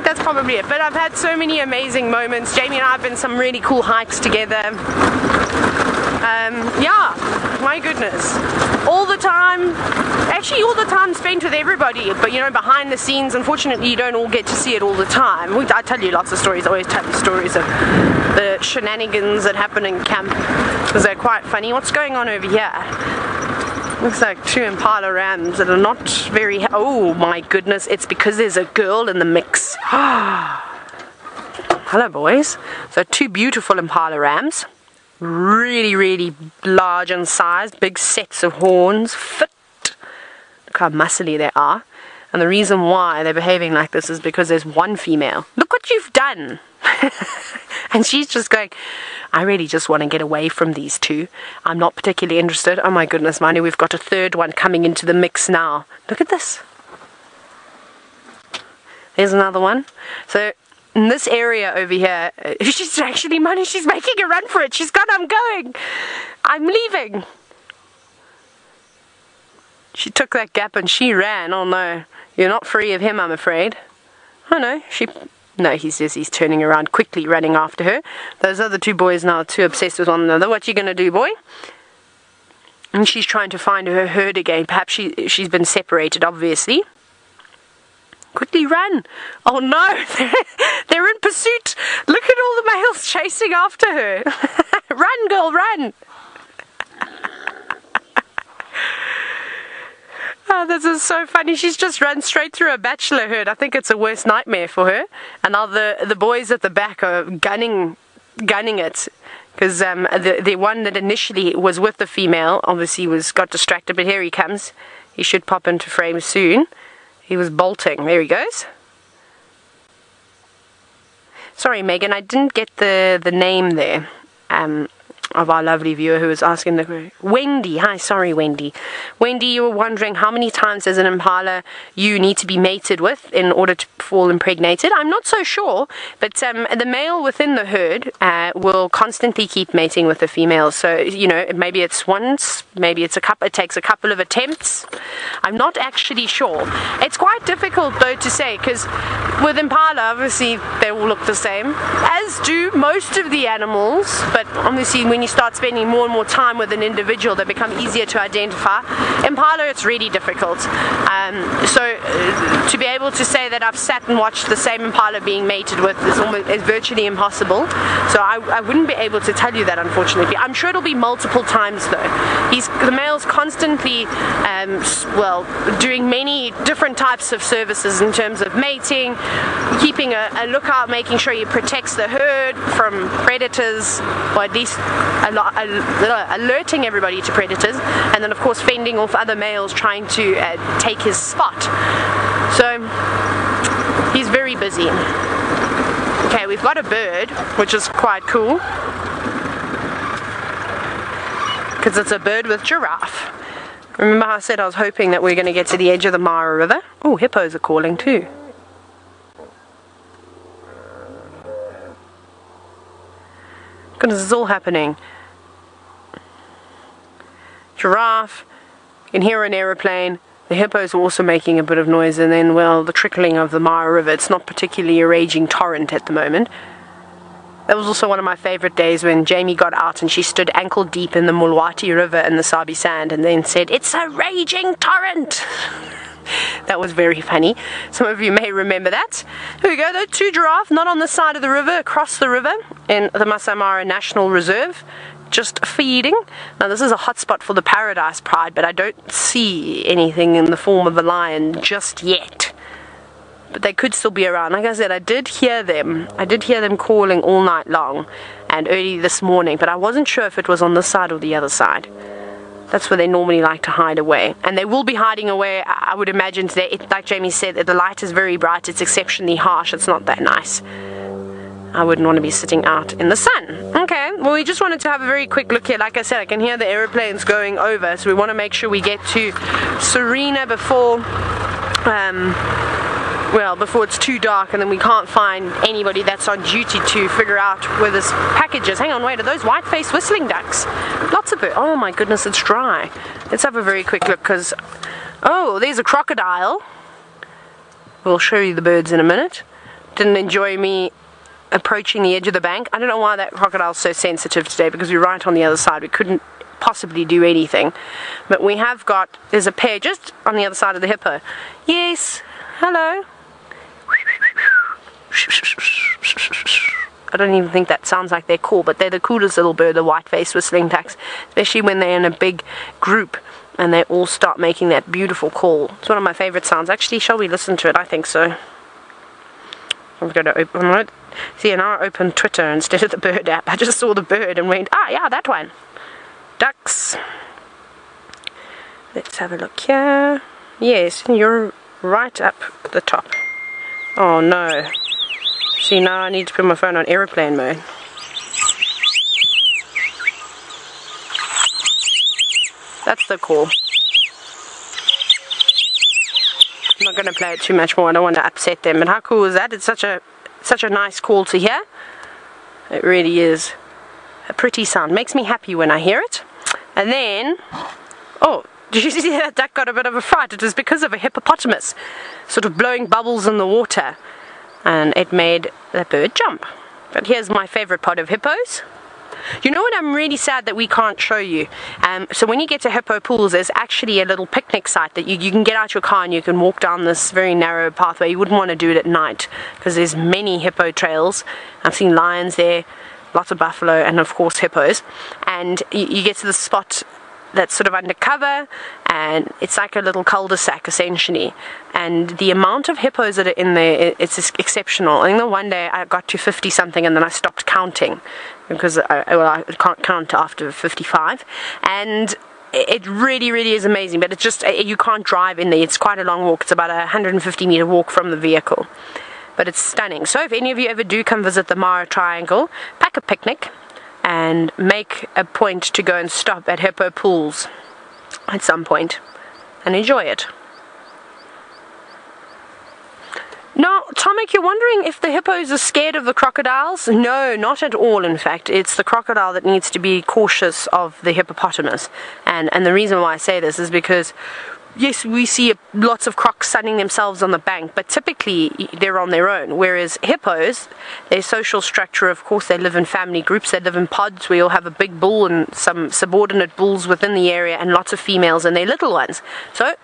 that's probably it. But I've had so many amazing moments. Jamie and I have been some really cool hikes together. Yeah, my goodness, all the time, actually all the time spent with everybody, but you know, behind the scenes, unfortunately you don't all get to see it all the time. I tell you lots of stories. I always tell you stories of the shenanigans that happen in camp, because they're quite funny. What's going on over here? Looks like two impala rams that are not very, oh my goodness, it's because there's a girl in the mix. Hello boys. So two beautiful impala rams. Really large in size, big sets of horns, fit. Look how muscly they are. And the reason why they're behaving like this is because there's one female. Look what you've done. And she's just going, I really just want to get away from these two. I'm not particularly interested. Oh my goodness, Manu, we've got a third one coming into the mix now. Look at this. There's another one. So in this area over here, she's actually, Manu, she's making a run for it. She's gone, I'm going. I'm leaving. She took that gap and she ran. Oh no, you're not free of him, I'm afraid. Oh no, no, he says he's turning around quickly, running after her. Those other two boys now are too obsessed with one another. What you gonna do, boy? And she's trying to find her herd again. Perhaps she's been separated, obviously. Quickly run. Oh no, they're in pursuit. Look at all the males chasing after her. Run, girl, run. Oh, this is so funny. She's just run straight through a bachelor herd. I think it's a worst nightmare for her. And now the boys at the back are gunning it. Because the one that initially was with the female obviously got distracted. But here he comes. He should pop into frame soon. He was bolting. There he goes. Sorry, Megan, I didn't get the name there. Of our lovely viewer who was asking Wendy. Hi, sorry, Wendy. Wendy, you were wondering how many times as an impala you need to be mated with in order to fall impregnated. I'm not so sure, but the male within the herd will constantly keep mating with the female. So, you know, maybe it's once, maybe it's it takes a couple of attempts. I'm not actually sure. It's quite difficult, though, to say, because with impala, obviously, they all look the same, as do most of the animals, but obviously when when you start spending more and more time with an individual, they become easier to identify. Impala, it's really difficult. To be able to say that I've sat and watched the same impala being mated with is virtually impossible. So I wouldn't be able to tell you that, unfortunately. I'm sure it'll be multiple times though. The male's constantly doing many different types of services in terms of mating, keeping a lookout, making sure he protects the herd from predators, or at least alerting everybody to predators, and then of course fending off other males trying to take his spot. So he's very busy. Okay, we've got a bird, which is quite cool, because it's a bird with giraffe. Remember how I said I was hoping that we're going to get to the edge of the Mara River? Oh, hippos are calling too. Goodness, this is all happening. Giraffe, you can hear an aeroplane. The hippos are also making a bit of noise, and then, well, the trickling of the Mara River. It's not particularly a raging torrent at the moment. That was also one of my favorite days when Jamie got out and she stood ankle deep in the Mulwati River in the Sabi Sand and then said, "It's a raging torrent." That was very funny. Some of you may remember that. Here we go, though, 2 giraffe, not on the side of the river, across the river in the Masai Mara National Reserve, just feeding. Now this is a hotspot for the Paradise Pride, but I don't see anything in the form of a lion just yet. But they could still be around. Like I said, I did hear them calling all night long and early this morning, but I wasn't sure if it was on this side or the other side. That's where they normally like to hide away, and they will be hiding away, I would imagine today. Like Jamie said, the light is very bright, it's exceptionally harsh, it's not that nice. I wouldn't want to be sitting out in the sun. Okay, well, we just wanted to have a very quick look here. Like I said, I can hear the aeroplanes going over, so we want to make sure we get to Serena before before it's too dark and then we can't find anybody that's on duty to figure out where this package is. Hang on, wait, are those white-faced whistling ducks? Lots of it. Oh my goodness, it's dry. Let's have a very quick look, because, oh, there's a crocodile. We'll show you the birds in a minute. Didn't enjoy me approaching the edge of the bank. I don't know why that crocodile's so sensitive today, because we're right on the other side. We couldn't possibly do anything. But we have got, there's a pair just on the other side of the hippo. Yes, hello. I don't even think that sounds like they're cool, but they're the coolest little bird, the white-faced whistling ducks, especially when they're in a big group and they all start making that beautiful call. It's one of my favorite sounds. Actually, shall we listen to it? I think so. I'm going to open it. See, now I opened Twitter instead of the bird app. I just saw the bird and went, ah, yeah, that one. Ducks. Let's have a look here. Yes, you're right up the top. Oh no. See, now I need to put my phone on airplane mode. That's the call. I'm not going to play it too much more. I don't want to upset them. But how cool is that? It's such a nice call to hear. It really is a pretty sound. Makes me happy when I hear it. And then, oh, did you see that duck got a bit of a fright? It was because of a hippopotamus sort of blowing bubbles in the water, and it made the bird jump. But here's my favorite part of hippos. You know what, I'm really sad that we can't show you. So when you get to hippo pools, there's actually a little picnic site that you can get out your car and you can walk down this very narrow pathway. You wouldn't want to do it at night because there's many hippo trails. I've seen lions there, lots of buffalo, and of course hippos. And you get to the spot that's sort of undercover, and it's like a little cul-de-sac essentially, and the amount of hippos that are in there, it's exceptional. I think the one day I got to 50 something and then I stopped counting because I can't count after 55, and it really is amazing. But it's just, you can't drive in there. It's quite a long walk. It's about a 150-meter walk from the vehicle, but it's stunning. So if any of you ever do come visit the Mara Triangle, pack a picnic and make a point to go and stop at hippo pools at some point and enjoy it. Now, Tomek, you're wondering if the hippos are scared of the crocodiles? No, not at all, in fact. It's the crocodile that needs to be cautious of the hippopotamus. And the reason why I say this is because yes, we see lots of crocs sunning themselves on the bank, but typically they're on their own. Whereas hippos, their social structure, of course, they live in family groups, they live in pods where you'll have a big bull and some subordinate bulls within the area and lots of females and their little ones. So,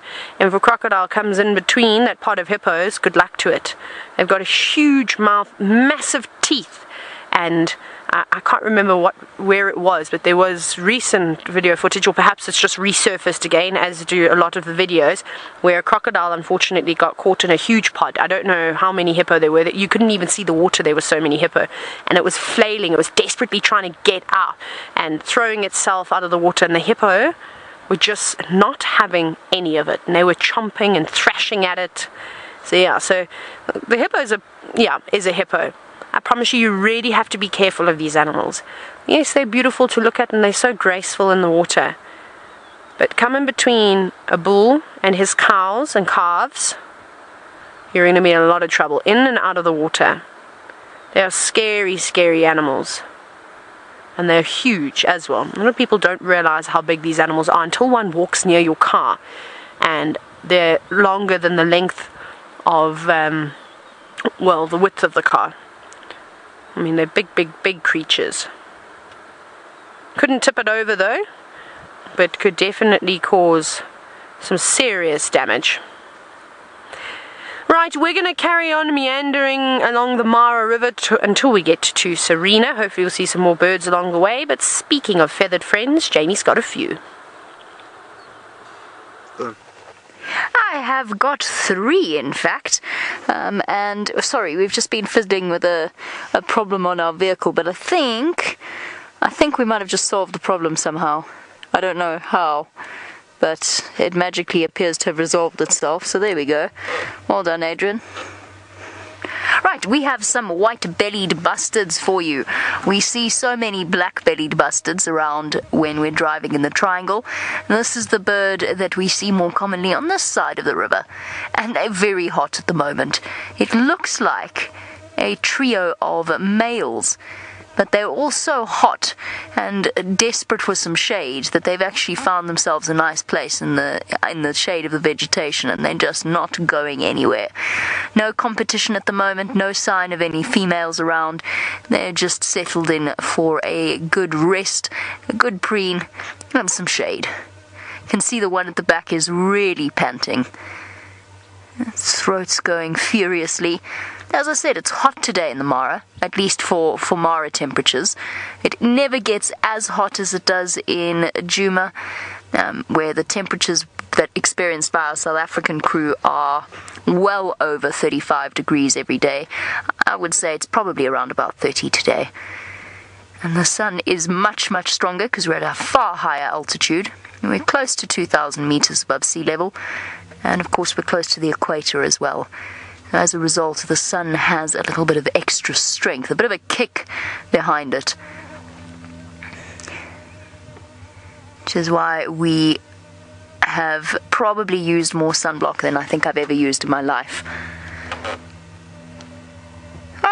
if a crocodile comes in between that pod of hippos, good luck to it. They've got a huge mouth, massive teeth, and I can't remember where it was, but there was recent video footage, or perhaps it's just resurfaced again, as do a lot of the videos, where a crocodile unfortunately got caught in a huge pod. I don't know how many hippo there were, that you couldn't even see the water, there were so many hippo, and it was flailing, it was desperately trying to get out and throwing itself out of the water, and the hippo were just not having any of it, and they were chomping and thrashing at it. So yeah, so the hippo is a hippo. I promise you, you really have to be careful of these animals. Yes, they're beautiful to look at and they're so graceful in the water. But come in between a bull and his cows and calves, you're going to be in a lot of trouble, in and out of the water. They are scary, scary animals. And they're huge as well. A lot of people don't realize how big these animals are until one walks near your car. And they're longer than the length of, the width of the car. I mean, they're big, big, big creatures. Couldn't tip it over though, but could definitely cause some serious damage. Right, we're going to carry on meandering along the Mara River until we get to Serena. Hopefully we'll see some more birds along the way. But speaking of feathered friends, Jamie's got a few. I have got 3, in fact, and sorry, we've just been fiddling with a problem on our vehicle, but I think we might have just solved the problem somehow. I don't know how, but it magically appears to have resolved itself, so there we go. Well done, Adrian. Right, we have some white-bellied bustards for you. We see so many black-bellied bustards around when we're driving in the triangle. This is the bird that we see more commonly on this side of the river, and they're very hot at the moment. It looks like a trio of males, but they're all so hot and desperate for some shade that they've actually found themselves a nice place in the shade of the vegetation, and they're just not going anywhere. No competition at the moment, no sign of any females around. They're just settled in for a good rest, a good preen, and some shade. You can see the one at the back is really panting. Its throat's going furiously. As I said, it's hot today in the Mara, at least for Mara temperatures. It never gets as hot as it does in Djuma, where the temperatures that experienced by our South African crew are well over 35 degrees every day. I would say it's probably around about 30 today. And the sun is much, much stronger because we're at a far higher altitude. We're close to 2,000 meters above sea level, and of course we're close to the equator as well. As a result, the sun has a little bit of extra strength, a bit of a kick behind it. Which is why we have probably used more sunblock than I think I've ever used in my life.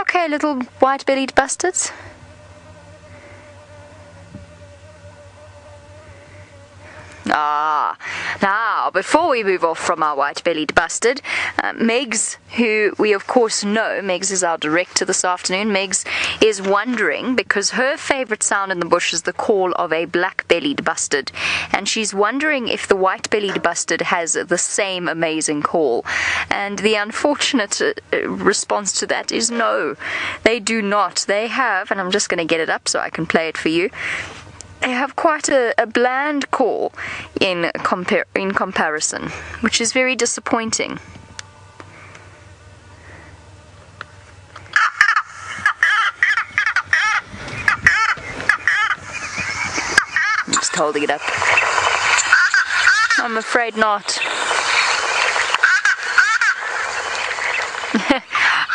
Okay, little white-bellied bustards. Now, before we move off from our white-bellied bustard, Megs, who we of course know, Megs is our director this afternoon, Megs is wondering, because her favourite sound in the bush is the call of a black-bellied bustard, and she's wondering if the white-bellied bustard has the same amazing call. And the unfortunate response to that is no, they do not. They have, and I'm just going to get it up so I can play it for you, they have quite a bland call in comparison, which is very disappointing. I'm just holding it up. I'm afraid not.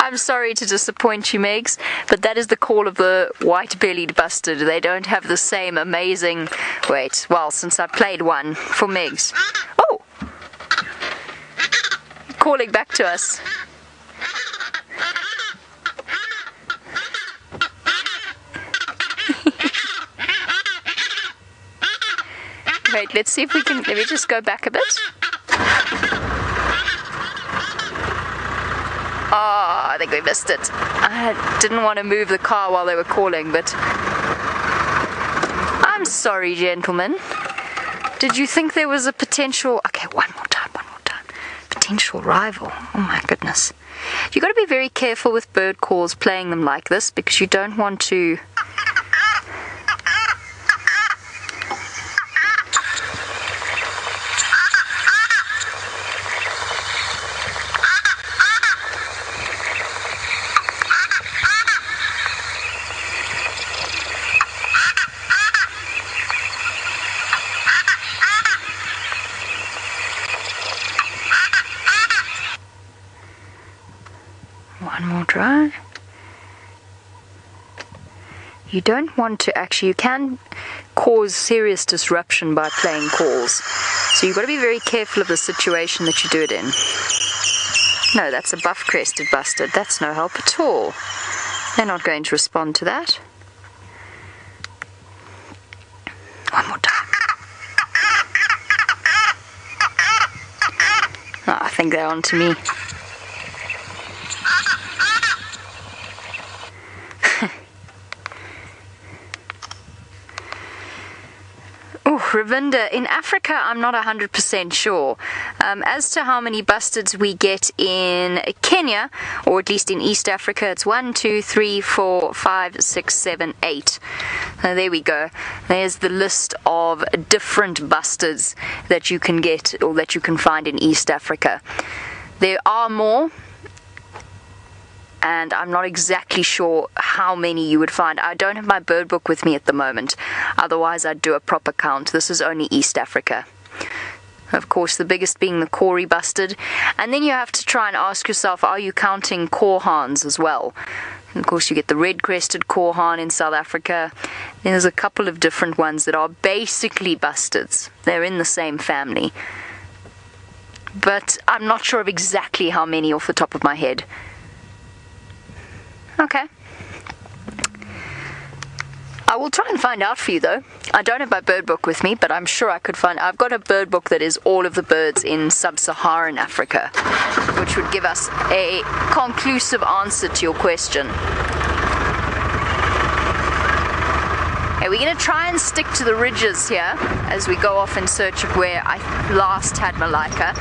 I'm sorry to disappoint you, Megs, but that is the call of the white-bellied bustard. They don't have the same amazing... Wait, well, since I played one for Megs... Oh! Calling back to us. Wait, let's see if we can... Let me just go back a bit. Oh, I think we missed it. I didn't want to move the car while they were calling, but I'm sorry, gentlemen. Did you think there was a potential... Okay, one more time. Potential rival. Oh my goodness. You got to be very careful with bird calls playing them like this, because you don't want to... One more try. You don't want to actually, you can cause serious disruption by playing calls. So you've got to be very careful of the situation that you do it in. No, that's a buff-crested bustard. That's no help at all. They're not going to respond to that. One more time. Oh, I think they're on to me. Ravinda, in Africa, I'm not 100% sure. As to how many bustards we get in Kenya, or at least in East Africa, it's 1, 2, 3, 4, 5, 6, 7, 8. There we go. There's the list of different bustards that you can get, or that you can find in East Africa. There are more, and I'm not exactly sure how many you would find. I don't have my bird book with me at the moment, otherwise I'd do a proper count. This is only East Africa. Of course, the biggest being the Kori bustard, and then you have to try and ask yourself, are you counting korhans as well? And of course, you get the red-crested korhan in South Africa. There's a couple of different ones that are basically bustards. They're in the same family, but I'm not sure of exactly how many off the top of my head. Okay. I will try and find out for you, though. I don't have my bird book with me, but I'm sure I could find... I've got a bird book that is all of the birds in sub-Saharan Africa, which would give us a conclusive answer to your question. Okay, we're going to try and stick to the ridges here as we go off in search of where I last had Malaika.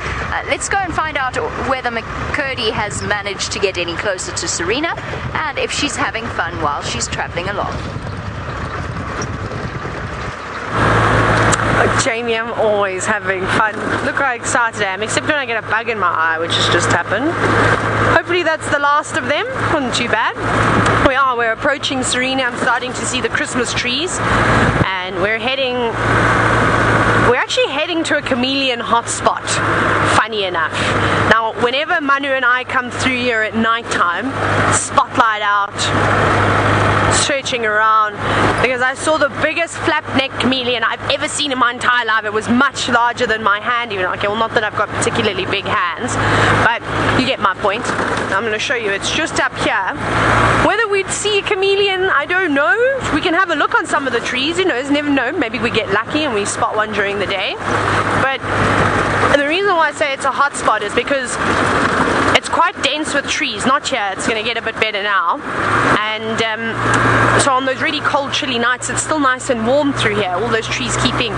Let's go and find out whether McCurdy has managed to get any closer to Serena, and if she's having fun while she's traveling along. Jamie, I'm always having fun. Look how excited I am, except when I get a bug in my eye, which has just happened. Hopefully that's the last of them. Wasn't too bad. We're approaching Serena. I'm starting to see the Christmas trees, and we're actually heading to a chameleon hotspot, funny enough. Now, whenever Manu and I come through here at night time, spotlight out, searching around, because I saw the biggest flap-neck chameleon I've ever seen in my entire life. It was much larger than my hand even. Okay, well, not that I've got particularly big hands, but you get my point. I'm going to show you. It's just up here. Whether we'd see a chameleon, I don't know. We can have a look on some of the trees, you know, never know. Maybe we get lucky and we spot one during the day. But the reason why I say it's a hot spot is because it's quite dense with trees. Not here, it's going to get a bit better now. And so on those really cold, chilly nights, it's still nice and warm through here. All those trees keeping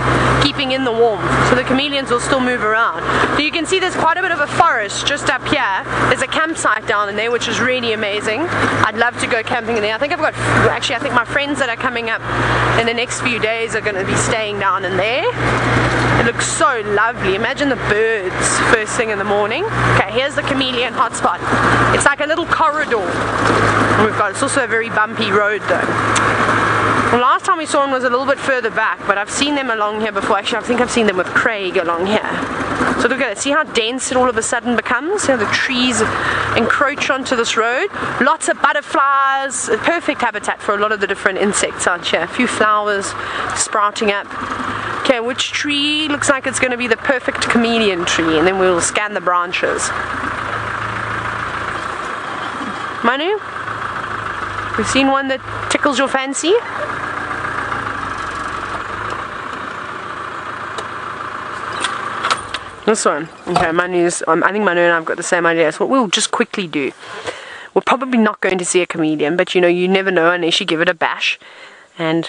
in the warmth. So the chameleons will still move around. So you can see there's quite a bit of a forest just up here. There's a campsite down in there, which is really amazing. I'd love to go camping in there. I think I think my friends that are coming up in the next few days are going to be staying down in there. It looks so lovely. Imagine the birds first thing in the morning. Okay, here's the chameleon hotspot. It's like a little corridor. It's also a very bumpy road though. The last time we saw them was a little bit further back, but I've seen them along here before. Actually, I think I've seen them with Craig along here. So look at it. See how dense it all of a sudden becomes? How the trees encroach onto this road. Lots of butterflies. A perfect habitat for a lot of the different insects out here. A few flowers sprouting up. Okay, which tree looks like it's going to be the perfect chameleon tree? And then we'll scan the branches. Manu? We've seen one that tickles your fancy? This one. Okay, Manu's, I think Manu and I have got the same idea. So what we'll just quickly do, we're probably not going to see a chameleon, but you know, you never know unless you give it a bash. And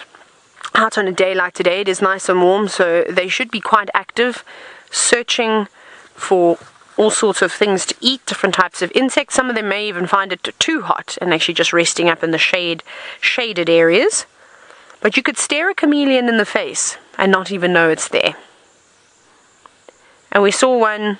out on a day like today, it is nice and warm, so they should be quite active, searching for all sorts of things to eat, different types of insects. Some of them may even find it too hot and actually just resting up in the shaded areas. But you could stare a chameleon in the face and not even know it's there. And we saw one,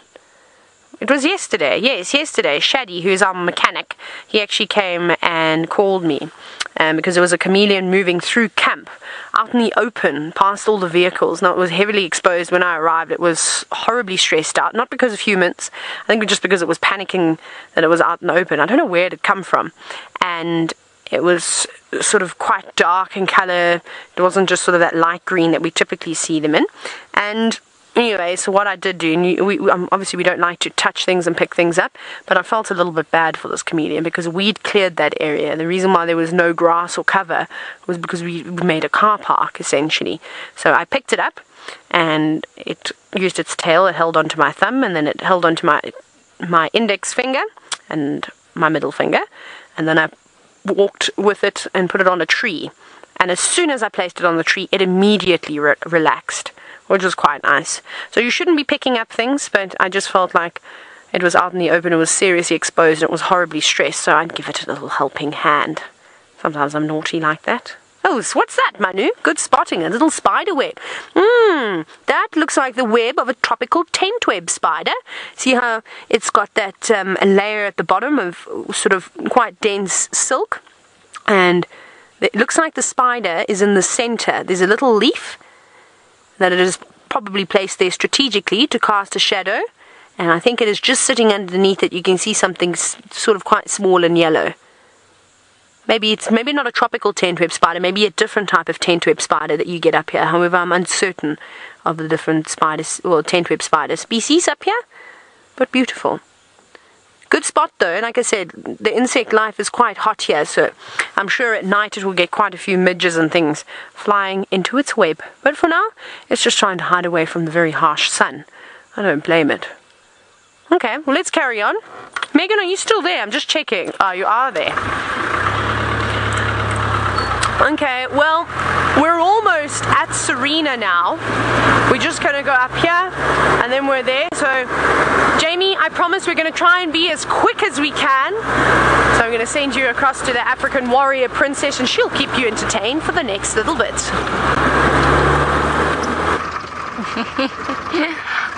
it was yesterday, yes, yesterday, Shaddy, who's our mechanic, he actually came and called me because there was a chameleon moving through camp, out in the open, past all the vehicles. Now, it was heavily exposed when I arrived. It was horribly stressed out, not because of humans, I think just because it was panicking that it was out in the open. I don't know where it had come from. And it was sort of quite dark in colour. It wasn't just sort of that light green that we typically see them in. And anyway, so what I did do, and obviously we don't like to touch things and pick things up, but I felt a little bit bad for this chameleon because we'd cleared that area. The reason why there was no grass or cover was because we made a car park, essentially. So I picked it up, and it used its tail, it held onto my thumb, and then it held onto my index finger and my middle finger, and then I walked with it and put it on a tree. And as soon as I placed it on the tree, it immediately relaxed, which was quite nice. So you shouldn't be picking up things, but I just felt like it was out in the open, it was seriously exposed, and it was horribly stressed, so I'd give it a little helping hand. Sometimes I'm naughty like that. Oh, what's that, Manu? Good spotting, a little spider web. That looks like the web of a tropical tent web spider. See how it's got that layer at the bottom of sort of quite dense silk? And it looks like the spider is in the center. There's a little leaf that it is probably placed there strategically to cast a shadow, and I think it is just sitting underneath it. You can see something sort of quite small and yellow. Maybe not a tropical tent web spider, maybe a different type of tent web spider that you get up here. However, I'm uncertain of the different spiders, well, tent web spider species up here, but beautiful. Good spot though, like I said, the insect life is quite hot here, so I'm sure at night it will get quite a few midges and things flying into its web. But for now, it's just trying to hide away from the very harsh sun. I don't blame it. Okay, well, let's carry on. Megan, are you still there? I'm just checking. Oh, you are there. Okay, well, we're almost at Serena now. We're just going to go up here, and then we're there. So, Jamie, I promise we're going to try and be as quick as we can. So I'm going to send you across to the African warrior princess, and she'll keep you entertained for the next little bit.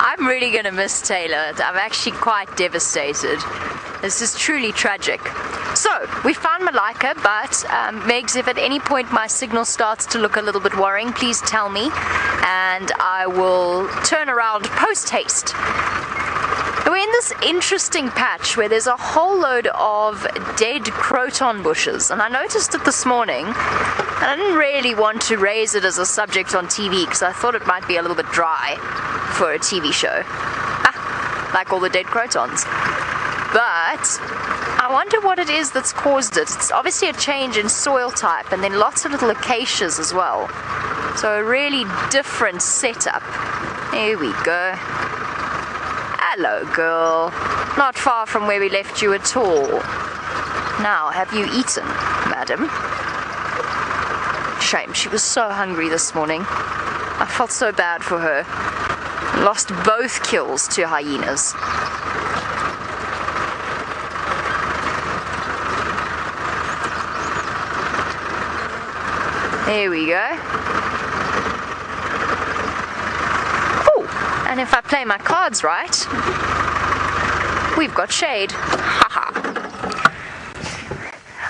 I'm really going to miss Taylor. I'm actually quite devastated. This is truly tragic. So, we found Malaika, but Megs, if at any point my signal starts to look a little bit worrying, please tell me, and I will turn around post-haste. We're in this interesting patch where there's a whole load of dead croton bushes, and I noticed it this morning, and I didn't really want to raise it as a subject on TV because I thought it might be a little bit dry for a TV show. Like all the dead crotons. But I wonder what it is that's caused it. It's obviously a change in soil type, and then lots of little acacias as well. So a really different setup. Here we go. Hello, girl. Not far from where we left you at all. Now, have you eaten, madam? Shame, she was so hungry this morning. I felt so bad for her. Lost both kills to hyenas. There we go. Oh, and if I play my cards right, we've got shade. Haha.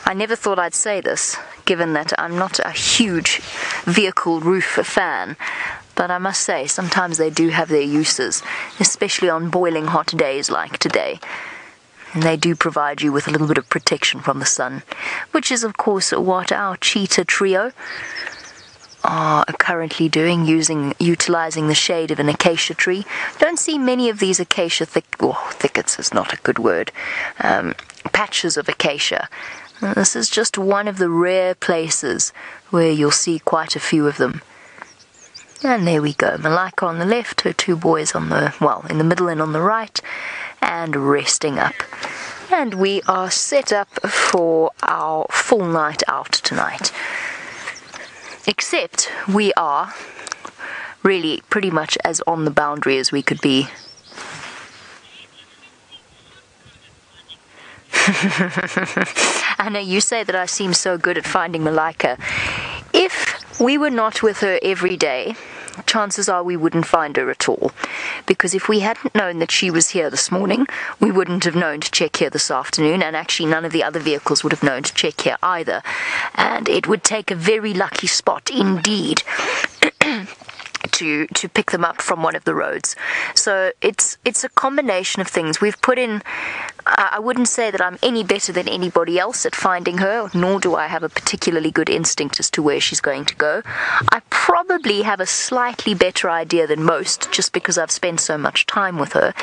I never thought I'd say this, given that I'm not a huge vehicle roof fan, but I must say, sometimes they do have their uses, especially on boiling hot days like today. And they do provide you with a little bit of protection from the sun, which is, of course, what our cheetah trio are currently doing, utilizing the shade of an acacia tree. Don't see many of these acacia thickets is not a good word, patches of acacia. This is just one of the rare places where you'll see quite a few of them. And there we go, Malaika on the left, her two boys on the, well, in the middle and on the right, and resting up. And we are set up for our full night out tonight. Except we are really pretty much as on the boundary as we could be. I know you say that I seem so good at finding Malaika. If we were not with her every day, chances are we wouldn't find her at all. Because if we hadn't known that she was here this morning, we wouldn't have known to check here this afternoon, and actually none of the other vehicles would have known to check here either. And it would take a very lucky spot indeed to pick them up from one of the roads. So it's a combination of things. We've put in, I wouldn't say that I'm any better than anybody else at finding her, nor do I have a particularly good instinct as to where she's going to go. I probably have a slightly better idea than most, just because I've spent so much time with her.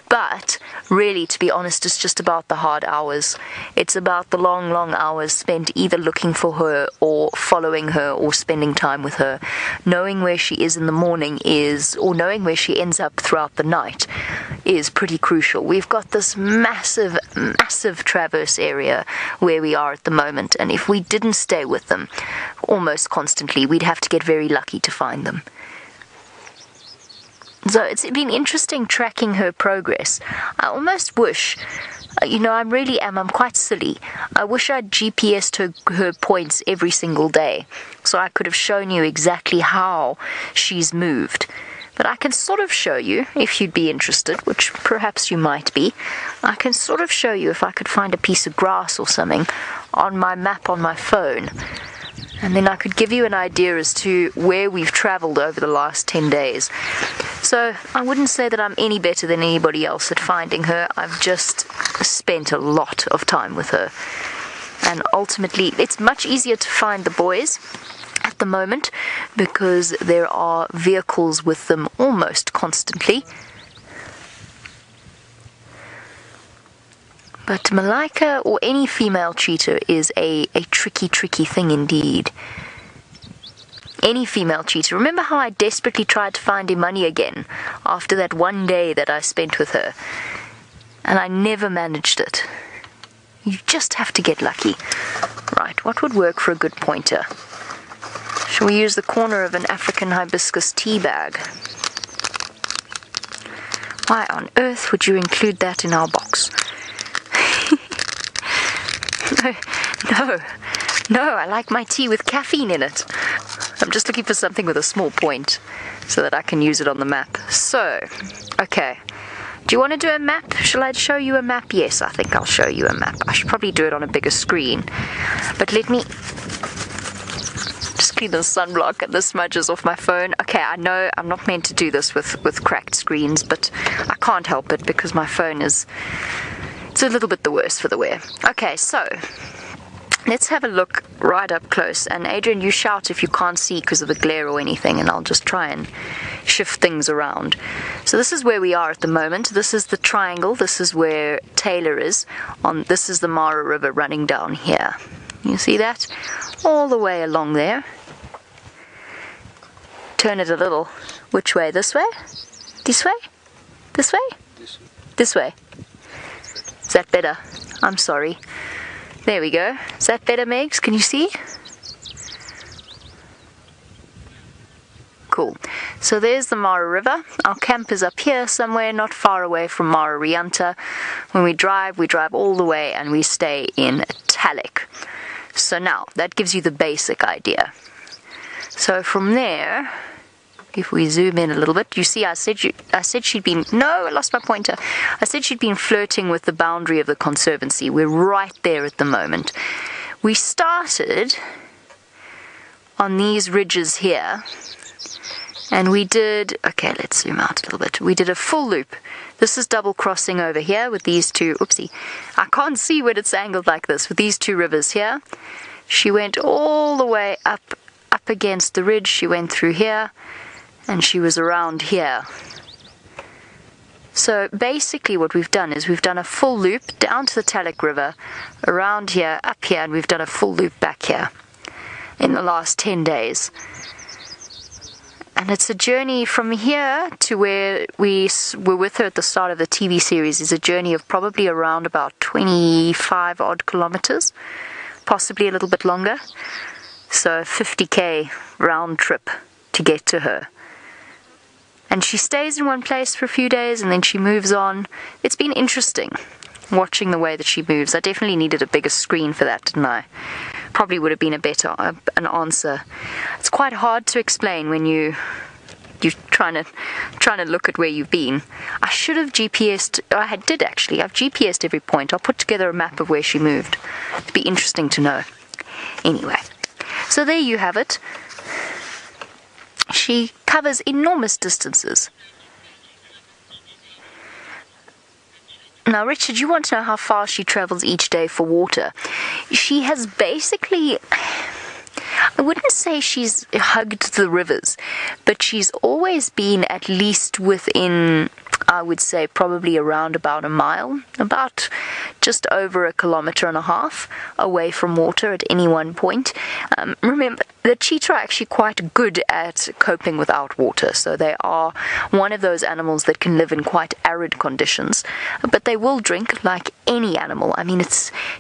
But really, to be honest, it's just about the hard hours. It's about the long, long hours spent either looking for her or following her or spending time with her. Knowing where she is in the morning is, or knowing where she ends up throughout the night, is pretty crucial. We've got this massive, massive traverse area where we are at the moment, and if we didn't stay with them almost constantly, we'd have to get very lucky to find them. So it's been interesting tracking her progress. I almost wish, I'm quite silly. I wish I'd GPS'd her points every single day, so I could have shown you exactly how she's moved. But I can sort of show you, if you'd be interested, which perhaps you might be. I can sort of show you if I could find a piece of grass or something on my map on my phone. And then I could give you an idea as to where we've travelled over the last 10 days. So I wouldn't say that I'm any better than anybody else at finding her. I've just spent a lot of time with her. And ultimately, it's much easier to find the boys at the moment because there are vehicles with them almost constantly. But Malaika or any female cheetah is a tricky, tricky thing indeed. Any female cheetah. Remember how I desperately tried to find Imani again after that one day that I spent with her? And I never managed it. You just have to get lucky. Right, what would work for a good pointer? Shall we use the corner of an African hibiscus tea bag? Why on earth would you include that in our box? No, I like my tea with caffeine in it. I'm just looking for something with a small point so that I can use it on the map. So, okay. Do you want to do a map? Shall I show you a map? Yes, I think I'll show you a map. I should probably do it on a bigger screen. But let me just clean the sunblock and the smudges off my phone. Okay, I know I'm not meant to do this with cracked screens, but I can't help it because my phone is... it's a little bit the worse for the wear. Okay, so let's have a look right up close. And Adrian, you shout if you can't see because of the glare or anything, and I'll just try and shift things around. So this is where we are at the moment. This is the triangle. This is where Taylor is. This is the Mara River running down here. You see that? All the way along there. Turn it a little. Which way? This way? This way? This way? This way. Is that better? I'm sorry. There we go. Is that better, Megs? Can you see? Cool. So there's the Mara River. Our camp is up here somewhere, not far away from Mara Rianta. When we drive all the way and we stay in Talik. So now, that gives you the basic idea. So from there... if we zoom in a little bit, you see I said she'd been... No, I lost my pointer. I said she'd been flirting with the boundary of the Conservancy. We're right there at the moment. We started on these ridges here, and we did... Okay, let's zoom out a little bit. We did a full loop. This is double crossing over here with these two... Oopsie. I can't see when it's angled like this. With these two rivers here. She went all the way up against the ridge. She went through here. And she was around here. So basically what we've done is we've done a full loop down to the Talik River, around here, up here, and we've done a full loop back here in the last 10 days. And it's a journey from here to where we were with her at the start of the TV series, is a journey of probably around about 25 odd kilometers, possibly a little bit longer. So 50k round trip to get to her. And she stays in one place for a few days and then she moves on. It's been interesting watching the way that she moves. I definitely needed a bigger screen for that, didn't I? Probably would have been an answer. It's quite hard to explain when you're trying to look at where you've been. I should have GPS'd. I did actually. I've GPS'd every point. I'll put together a map of where she moved. It'd be interesting to know. Anyway, so there you have it. She covers enormous distances. Now, Richard, you want to know how far she travels each day for water. She has basically, I wouldn't say she's hugged the rivers, but she's always been at least within, I would say, probably around about a mile, about just over 1.5 kilometers away from water at any one point. Remember, the cheetah are actually quite good at coping without water, so they are one of those animals that can live in quite arid conditions, but they will drink like any animal. I mean,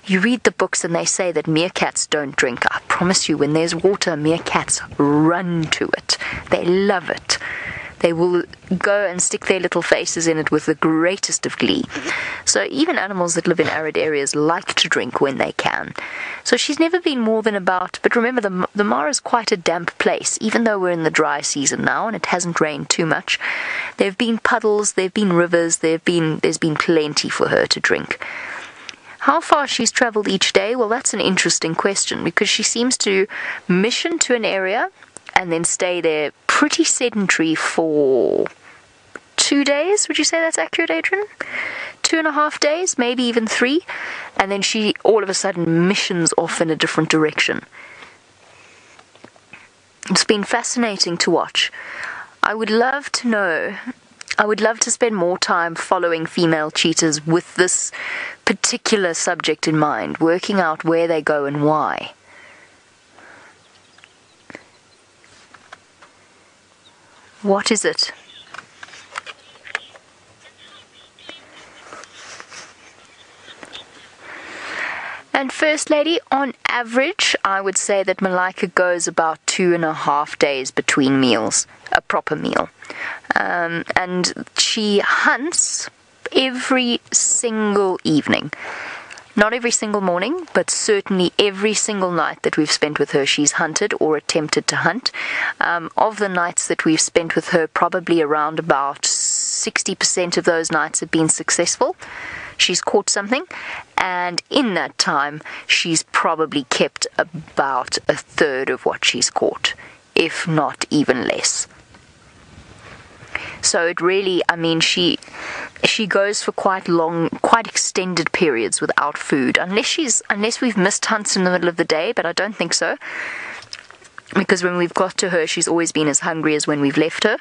you read the books and they say that meerkats don't drink. I promise you, when there's water, meerkats run to it. They love it. They will go and stick their little faces in it with the greatest of glee. So even animals that live in arid areas like to drink when they can. So she's never been more than about, but remember the Mara is quite a damp place, even though we're in the dry season now and it hasn't rained too much. There have been puddles, there have been rivers, there's been plenty for her to drink. How far she's travelled each day? Well, that's an interesting question, because she seems to mission to an area and then stay there pretty sedentary for 2 days. Would you say that's accurate, Adrian? 2.5 days, maybe even 3. And then she all of a sudden missions off in a different direction. It's been fascinating to watch. I would love to spend more time following female cheetahs with this particular subject in mind, working out where they go and why. What is it? And First Lady, on average, I would say that Malaika goes about 2.5 days between meals, a proper meal. And she hunts every single evening. Not every single morning, but certainly every single night that we've spent with her, she's hunted or attempted to hunt. Of the nights that we've spent with her, probably around about 60% of those nights have been successful. She's caught something, and in that time, she's probably kept about 1/3 of what she's caught, if not even less. So it really, I mean, she goes for quite long, quite extended periods without food, unless we've missed hunts in the middle of the day, but I don't think so, because when we've got to her, she's always been as hungry as when we've left her.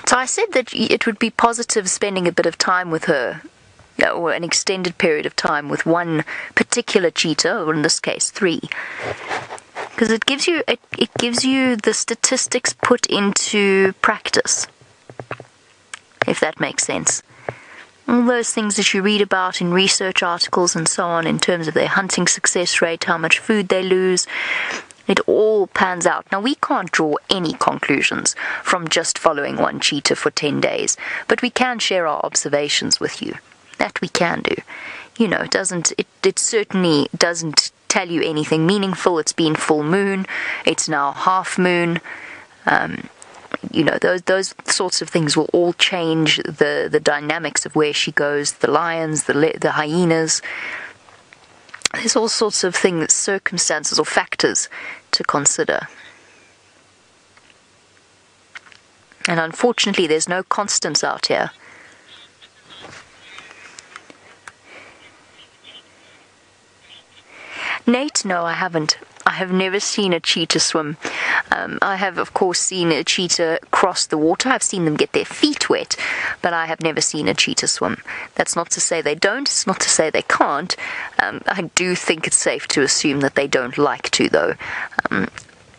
So I said that it would be positive spending a bit of time with her, or an extended period of time with one particular cheetah, or in this case 3. Because it gives you the statistics put into practice, if that makes sense. All those things that you read about in research articles and so on, in terms of their hunting success rate, how much food they lose, it all pans out. Now, we can't draw any conclusions from just following one cheetah for 10 days, but we can share our observations with you. That we can do. You know, it certainly doesn't tell you anything meaningful. It's been full moon. It's now half moon. You know, those sorts of things will all change the dynamics of where she goes. The lions, the hyenas. There's all sorts of things, circumstances or factors to consider. And unfortunately, there's no constants out here. Nate, no, I haven't. I have never seen a cheetah swim. I have, of course, seen a cheetah cross the water. I've seen them get their feet wet, but I have never seen a cheetah swim. That's not to say they don't. It's not to say they can't. I do think it's safe to assume that they don't like to, though.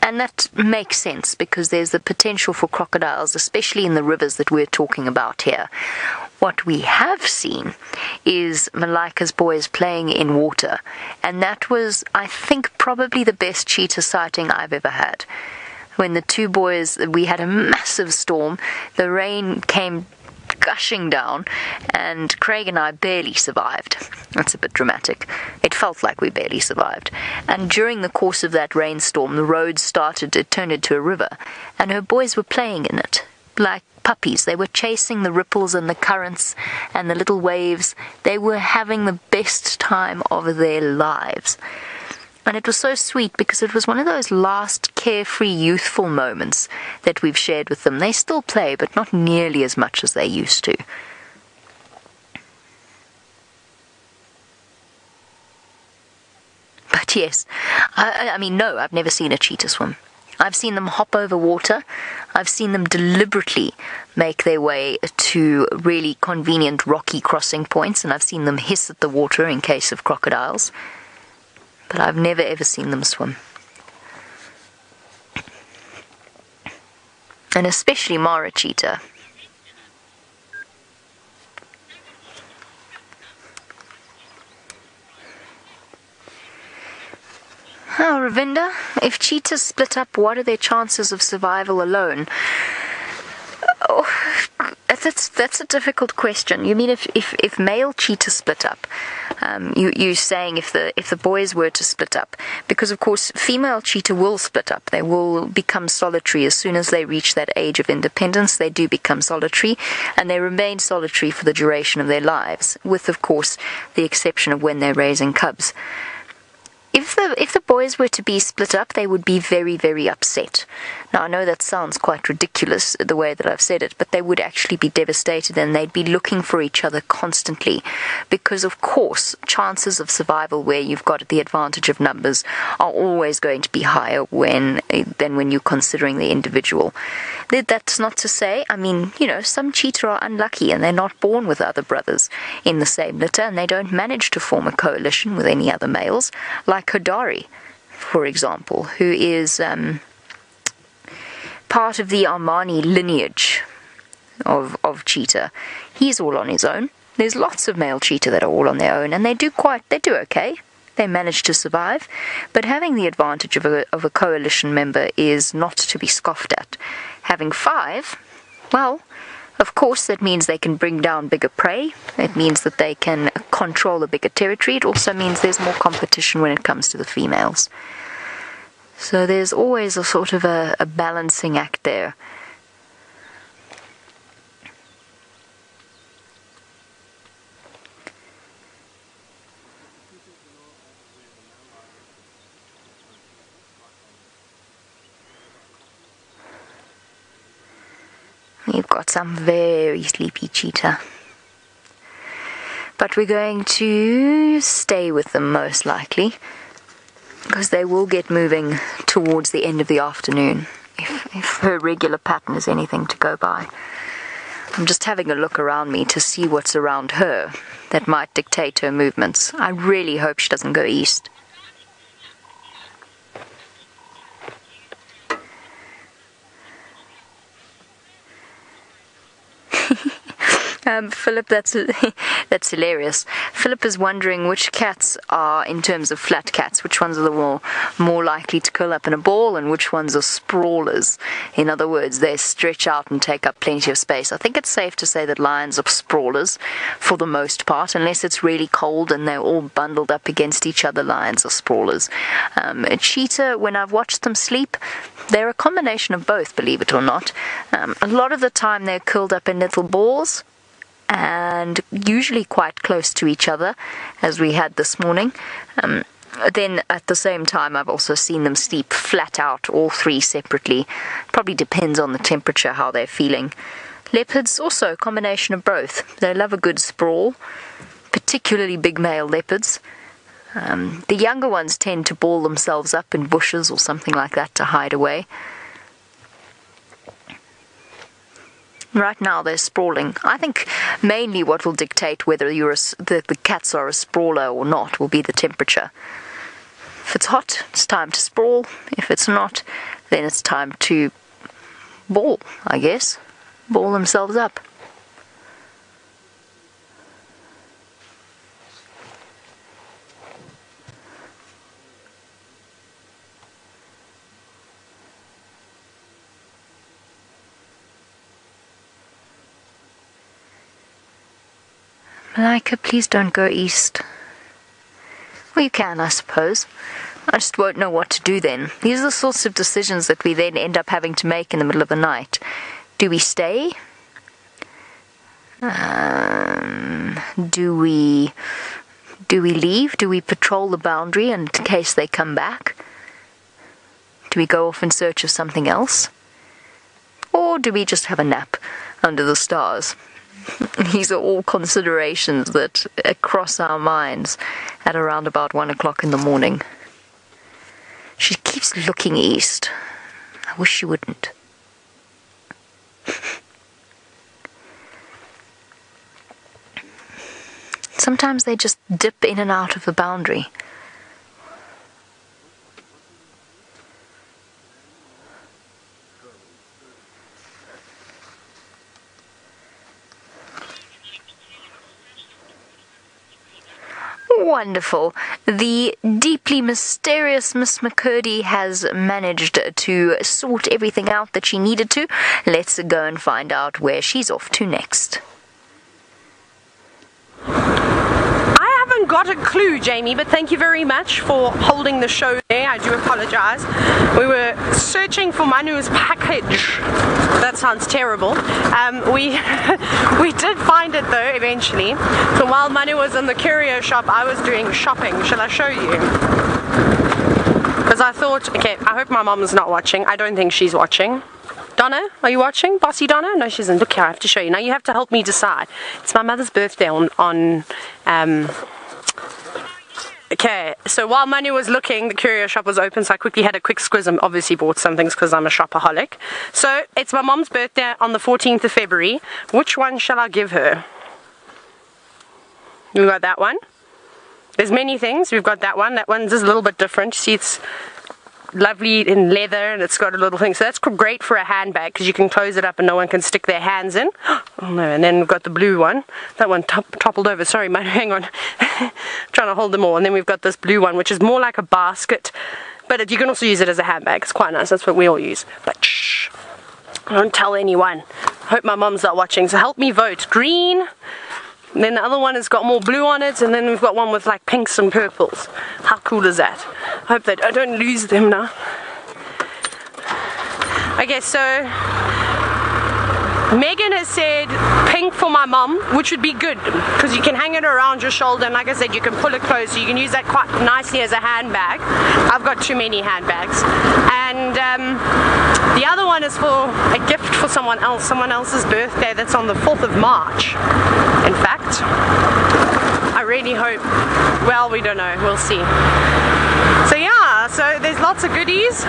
And that makes sense because there's the potential for crocodiles, especially in the rivers that we're talking about here. What we have seen is Malaika's boys playing in water, and that was, I think, probably the best cheetah sighting I've ever had. When the two boys, we had a massive storm, the rain came gushing down, and Craig and I barely survived. That's a bit dramatic. It felt like we barely survived. And during the course of that rainstorm, the road it turned into a river, and her boys were playing in it like puppies. They were chasing the ripples and the currents and the little waves. They were having the best time of their lives. And it was so sweet because it was one of those last carefree, youthful moments that we've shared with them. They still play, but not nearly as much as they used to. But yes, no, I've never seen a cheetah swim. I've seen them hop over water. I've seen them deliberately make their way to really convenient rocky crossing points, and I've seen them hiss at the water in case of crocodiles. But I've never ever seen them swim. And especially Mara cheetah. Oh, Ravinda, if cheetahs split up, what are their chances of survival alone? Oh, that's a difficult question. You mean if male cheetahs split up? You're saying if the boys were to split up, because of course female cheetah will split up. They will become solitary as soon as they reach that age of independence. They do become solitary, and they remain solitary for the duration of their lives, with of course the exception of when they're raising cubs. If the boys were to be split up, they would be very, very upset. Now, I know that sounds quite ridiculous, the way that I've said it, but they would actually be devastated, and they'd be looking for each other constantly. Because, of course, chances of survival where you've got the advantage of numbers are always going to be higher than when you're considering the individual. That's not to say, some cheetah are unlucky and they're not born with other brothers in the same litter, and they don't manage to form a coalition with any other males, like Hodari, for example, who is part of the Armani lineage of cheetah. He's all on his own. There's lots of male cheetah that are all on their own, and they do okay. They manage to survive, but having the advantage of a coalition member is not to be scoffed at. Having 5, well, of course that means they can bring down bigger prey. It means that they can control a bigger territory. It also means there's more competition when it comes to the females. So there's always a sort of a balancing act there. You've got some very sleepy cheetah. But we're going to stay with them most likely, because they will get moving towards the end of the afternoon, if her regular pattern is anything to go by. I'm just having a look around me to see what's around her that might dictate her movements. I really hope she doesn't go east. Philip, that's hilarious. Philip is wondering which cats are, in terms of flat cats, which ones are the more likely to curl up in a ball and which ones are sprawlers. In other words, they stretch out and take up plenty of space. I think it's safe to say that lions are sprawlers for the most part, unless it's really cold and they're all bundled up against each other. Lions are sprawlers. A cheetah, when I've watched them sleep, they're a combination of both, believe it or not. A lot of the time they're curled up in little balls, and usually quite close to each other, as we had this morning. Then at the same time, I've also seen them sleep flat out, all 3 separately. Probably depends on the temperature, how they're feeling. Leopards, also a combination of both. They love a good sprawl, particularly big male leopards. The younger ones tend to ball themselves up in bushes or something like that to hide away. Right now they're sprawling. I think mainly what will dictate whether the cats are a sprawler or not will be the temperature. If it's hot, it's time to sprawl. If it's not, then it's time to ball, I guess. Ball themselves up. Malaika, please don't go east. Well, you can, I suppose. I just won't know what to do then. These are the sorts of decisions that we then end up having to make in the middle of the night. Do we stay? Do we leave? Do we patrol the boundary in case they come back? Do we go off in search of something else? Or do we just have a nap under the stars? These are all considerations that cross our minds at around about 1 o'clock in the morning. She keeps looking east. I wish she wouldn't. Sometimes they just dip in and out of the boundary. Wonderful. The deeply mysterious Miss McCurdy has managed to sort everything out that she needed to. Let's go and find out where she's off to next. I haven't got a clue, Jamie, but thank you very much for holding the show there. I do apologize. We were searching for Manu's package. That sounds terrible. We did find it though eventually. So while Manu was in the curio shop, I was doing shopping. Shall I show you? Because I thought, okay, I hope my mom's not watching. I don't think she's watching. Donna, are you watching? Bossy Donna? No, she isn't. Look here, I have to show you. Now you have to help me decide. It's my mother's birthday okay, so while Manu was looking, the curio shop was open, so I quickly had a quick squiz and obviously bought some things because I'm a shopaholic. So it's my mom's birthday on the 14th of February. Which one shall I give her? We've got that one. There's many things. We've got that one. That one's just a little bit different. You see, it's lovely in leather and it's got a little thing. So that's great for a handbag because you can close it up and no one can stick their hands in. Oh no, and then we've got the blue one. That one toppled over. Sorry, man, hang on. Trying to hold them all. And then we've got this blue one, which is more like a basket. But you can also use it as a handbag. It's quite nice. That's what we all use. But shh, don't tell anyone. I hope my mom's not watching. So help me vote. Green. And then the other one has got more blue on it, and then we've got one with like pinks and purples. How cool is that? I hope that I don't lose them now. Okay, so Megan has said pink for my mom, which would be good because you can hang it around your shoulder, and like I said, you can pull it close, so you can use that quite nicely as a handbag. I've got too many handbags. And the other one is for a gift for someone else's birthday. That's on the 4th of March. In fact, I really hope, well, we don't know, we'll see. So yeah, so there's lots of goodies.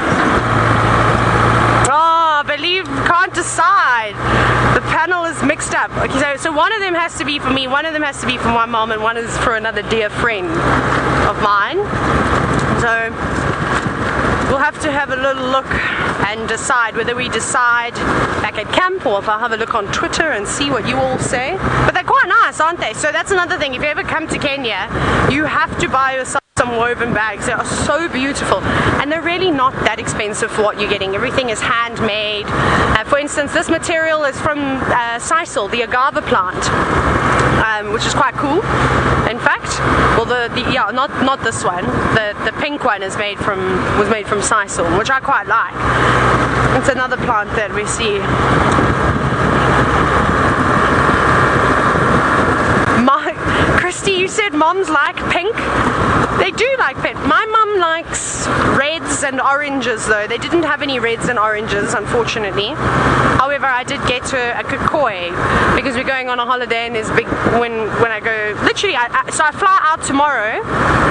Oh, I believe, can't decide. The panel is mixed up. Okay, so one of them has to be for me, one of them has to be for my mom, and one is for another dear friend of mine. So we'll have to have a little look and decide whether we decide back at camp or if I'll have a look on Twitter and see what you all say. But they're quite nice, aren't they? So that's another thing. If you ever come to Kenya, you have to buy yourself some woven bags. They are so beautiful and they're really not that expensive for what you're getting. Everything is handmade. For instance, this material is from sisal, the agave plant, which is quite cool. In fact, well, yeah, not this one. The pink one was made from sisal, which I quite like. It's another plant that we see. Christy, you said moms like pink. They do like pink. My mum likes reds and oranges though. They didn't have any reds and oranges, unfortunately. However, I did get her a kikoi because we're going on a holiday and there's big, when I go, literally, so I fly out tomorrow.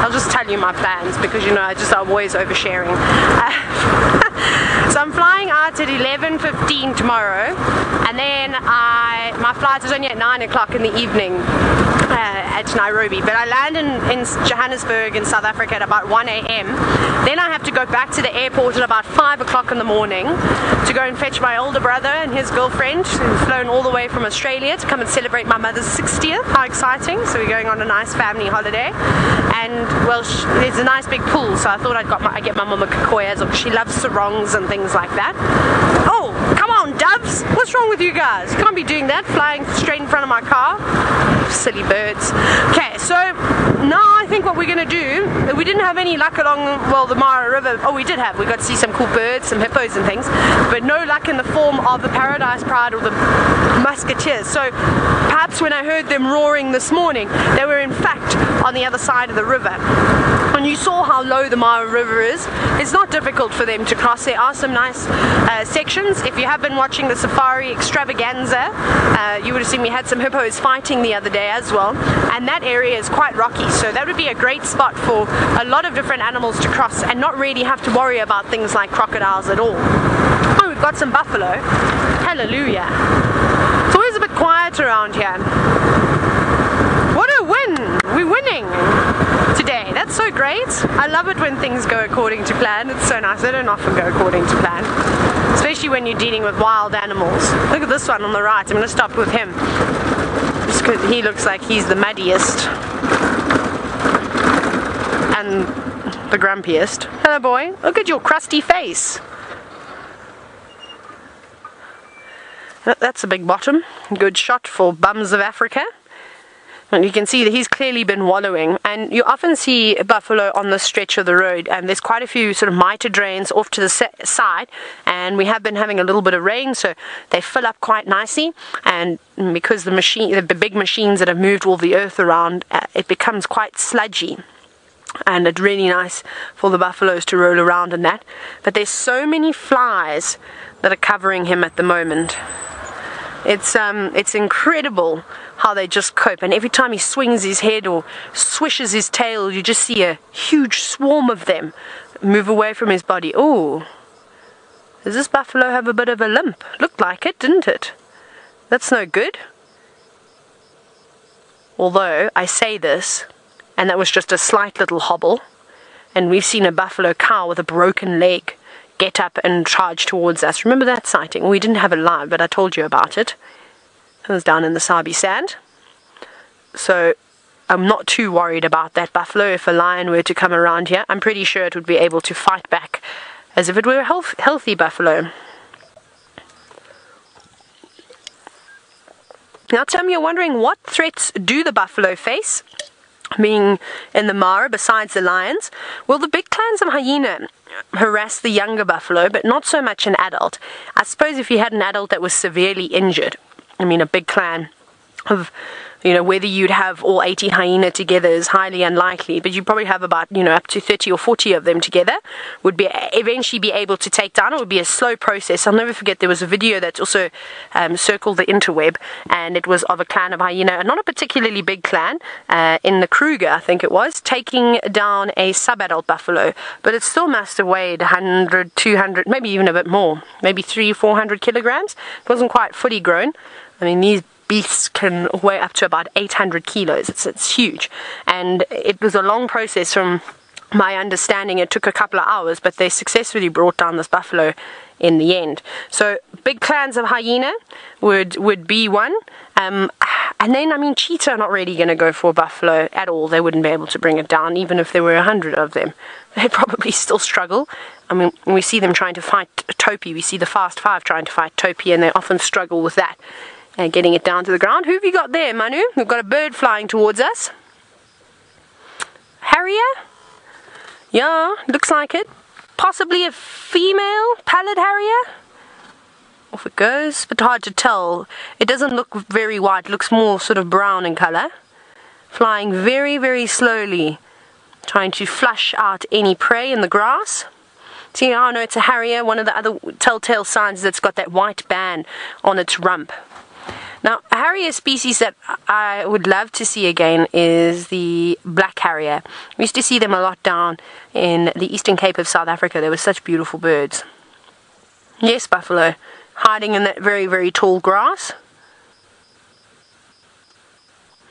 I'll just tell you my plans because, you know, I'm always oversharing. So I'm flying out at 11:15 tomorrow, and then my flight flight is only at 9 o'clock in the evening at Nairobi, but I land in Johannesburg in South Africa at about 1 a.m. Then I have to go back to the airport at about 5 o'clock in the morning to go and fetch my older brother and his girlfriend, who've flown all the way from Australia to come and celebrate my mother's 60th. How exciting. So we're going on a nice family holiday, and well, there's a nice big pool, so I thought I get my mum a kikoya because she loves sarongs and things like that. Oh, come on, doves! What's wrong with you guys? You can't be doing that, flying straight in front of my car. Silly birds. Okay, so now I think what we're going to do, we didn't have any luck along, well, the Mara River. Oh, we got to see some cool birds, some hippos and things, but no luck in the form of the Paradise Pride or the musketeers. So perhaps when I heard them roaring this morning, they were in fact on the other side of the river. And you saw how low the Mara River is. It's not difficult for them to cross. There are some nice sections. If you have been watching the safari extravaganza, you would have seen we had some hippos fighting the other day as well, and that area is quite rocky, so that would be a great spot for a lot of different animals to cross and not really have to worry about things like crocodiles at all. Oh, we've got some buffalo. Hallelujah. It's always a bit quiet around here. What a win! We're winning today. That's so great. I love it when things go according to plan. It's so nice. They don't often go according to plan, especially when you're dealing with wild animals. Look at this one on the right. I'm going to stop with him just because he looks like he's the muddiest and the grumpiest. Hello, boy. Look at your crusty face. That's a big bottom. Good shot for bums of Africa. And you can see that he's clearly been wallowing, and you often see buffalo on this stretch of the road, and there's quite a few sort of mitre drains off to the side, and we have been having a little bit of rain, so they fill up quite nicely, and because the big machines that have moved all the earth around, it becomes quite sludgy. And it's really nice for the buffaloes to roll around in that. But there's so many flies that are covering him at the moment. It's incredible how they just cope, and every time he swings his head or swishes his tail, you just see a huge swarm of them move away from his body. Oh, does this buffalo have a bit of a limp? Looked like it, didn't it? That's no good. Although I say this, and that was just a slight little hobble, and we've seen a buffalo cow with a broken leg get up and charge towards us. Remember that sighting? We didn't have it live, but I told you about it. It was down in the Sabi Sands. So I'm not too worried about that buffalo. If a lion were to come around here, I'm pretty sure it would be able to fight back as if it were a healthy buffalo. Now tell me, you're wondering, what threats do the buffalo face being in the Mara besides the lions? Well, the big clans of hyena harass the younger buffalo, but not so much an adult. I suppose if you had an adult that was severely injured, I mean, a big clan of, whether you'd have all 80 hyena together is highly unlikely, but you'd probably have about, up to 30 or 40 of them together, would eventually be able to take down. It would be a slow process. I'll never forget, there was a video that also circled the interweb, and it was of a clan of hyena, not a particularly big clan, in the Kruger, I think it was, taking down a sub-adult buffalo, but it still must have weighed 100, 200, maybe even a bit more, maybe 300-400 kilograms. It wasn't quite fully grown. I mean, these beasts can weigh up to about 800 kilos. It's huge, and it was a long process. From my understanding, it took a couple of hours, but they successfully brought down this buffalo in the end. So big clans of hyena would be one, and then, I mean, cheetah are not really going to go for buffalo at all. They wouldn't be able to bring it down, even if there were 100 of them. They'd probably still struggle. I mean, when we see them trying to fight topi, we see the Fast Five trying to fight topi, and they often struggle with that. And getting it down to the ground. Who have you got there, Manu? We've got a bird flying towards us. Harrier? Yeah, looks like it. Possibly a female pallid harrier? Off it goes, but hard to tell. It doesn't look very white, it looks more sort of brown in colour. Flying very, very slowly, trying to flush out any prey in the grass. See, oh no, it's a harrier. One of the other telltale signs is it's got that white band on its rump. Now, a harrier species that I would love to see again is the black harrier. We used to see them a lot down in the Eastern Cape of South Africa. They were such beautiful birds. Yes, buffalo, hiding in that very, very tall grass.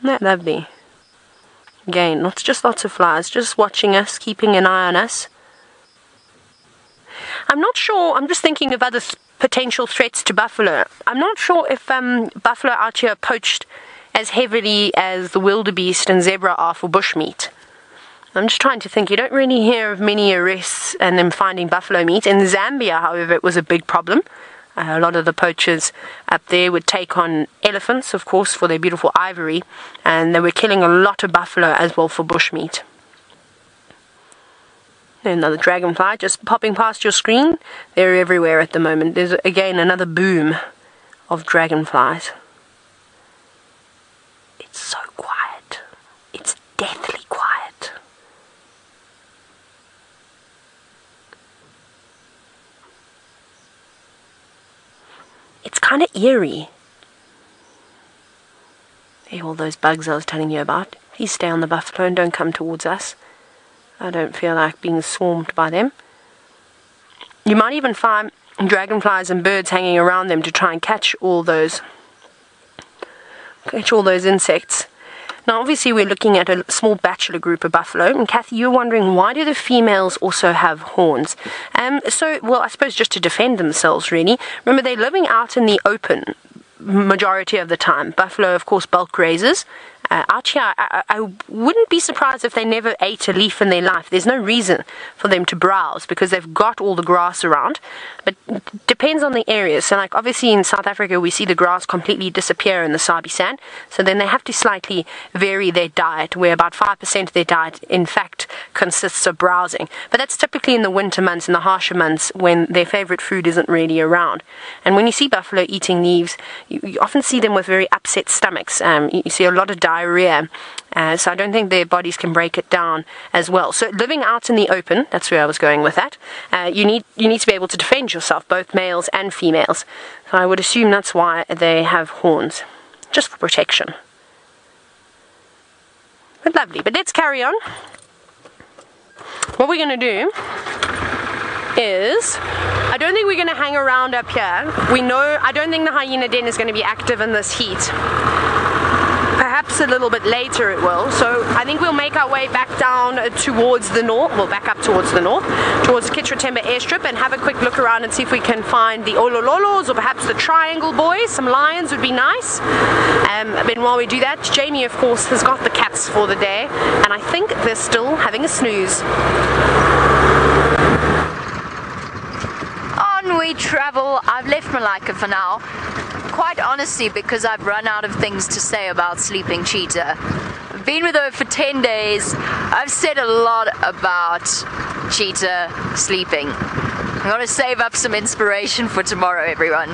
Isn't that lovely? Again, not just lots of flies, just watching us, keeping an eye on us. I'm not sure, I'm just thinking of other potential threats to buffalo. I'm not sure if buffalo out here are poached as heavily as the wildebeest and zebra are for bushmeat. I'm just trying to think. You don't really hear of many arrests and them finding buffalo meat. In Zambia, however, it was a big problem. A lot of the poachers up there would take on elephants, of course, for their beautiful ivory, and they were killing a lot of buffalo as well for bushmeat. Another dragonfly just popping past your screen. They're everywhere at the moment. There's, again, another boom of dragonflies. It's so quiet. It's deathly quiet. It's kind of eerie. Hey, all those bugs I was telling you about. Please stay on the buffalo and don't come towards us. I don't feel like being swarmed by them. You might even find dragonflies and birds hanging around them to try and catch all those insects. Now, obviously, we're looking at a small bachelor group of buffalo. And Kathy, you're wondering, why do the females also have horns? Well, I suppose just to defend themselves, really. Remember, they're living out in the open majority of the time. Buffalo, of course, bulk grazers. Out here, I wouldn't be surprised if they never ate a leaf in their life. There's no reason for them to browse because they've got all the grass around. But it depends on the area. So, like, obviously in South Africa, we see the grass completely disappear in the Sabi Sand. So then they have to slightly vary their diet, where about 5% of their diet, in fact, consists of browsing. But that's typically in the winter months, in the harsher months, when their favorite food isn't really around. And when you see buffalo eating leaves, you often see them with very upset stomachs. You see a lot of diarrhea. So I don't think their bodies can break it down as well. So living out in the open, that's where I was going with that, you need to be able to defend yourself, both males and females. So I would assume that's why they have horns, just for protection. But lovely. But let's carry on. What we're going to do is, I don't think we're going to hang around up here. I don't think the hyena den is going to be active in this heat. Perhaps a little bit later it will. So I think we'll make our way back down towards the north, well, back up towards the north, towards the Kitchwa airstrip, and have a quick look around and see if we can find the olololos or perhaps the triangle boys. Some lions would be nice. But while we do that, Jamie, of course, has got the cats for the day, and I think they're still having a snooze. On we travel. I've left Malaika for now. Quite honestly, because I've run out of things to say about sleeping cheetah. I've been with her for 10 days. I've said a lot about cheetah sleeping. I'm going to save up some inspiration for tomorrow, everyone.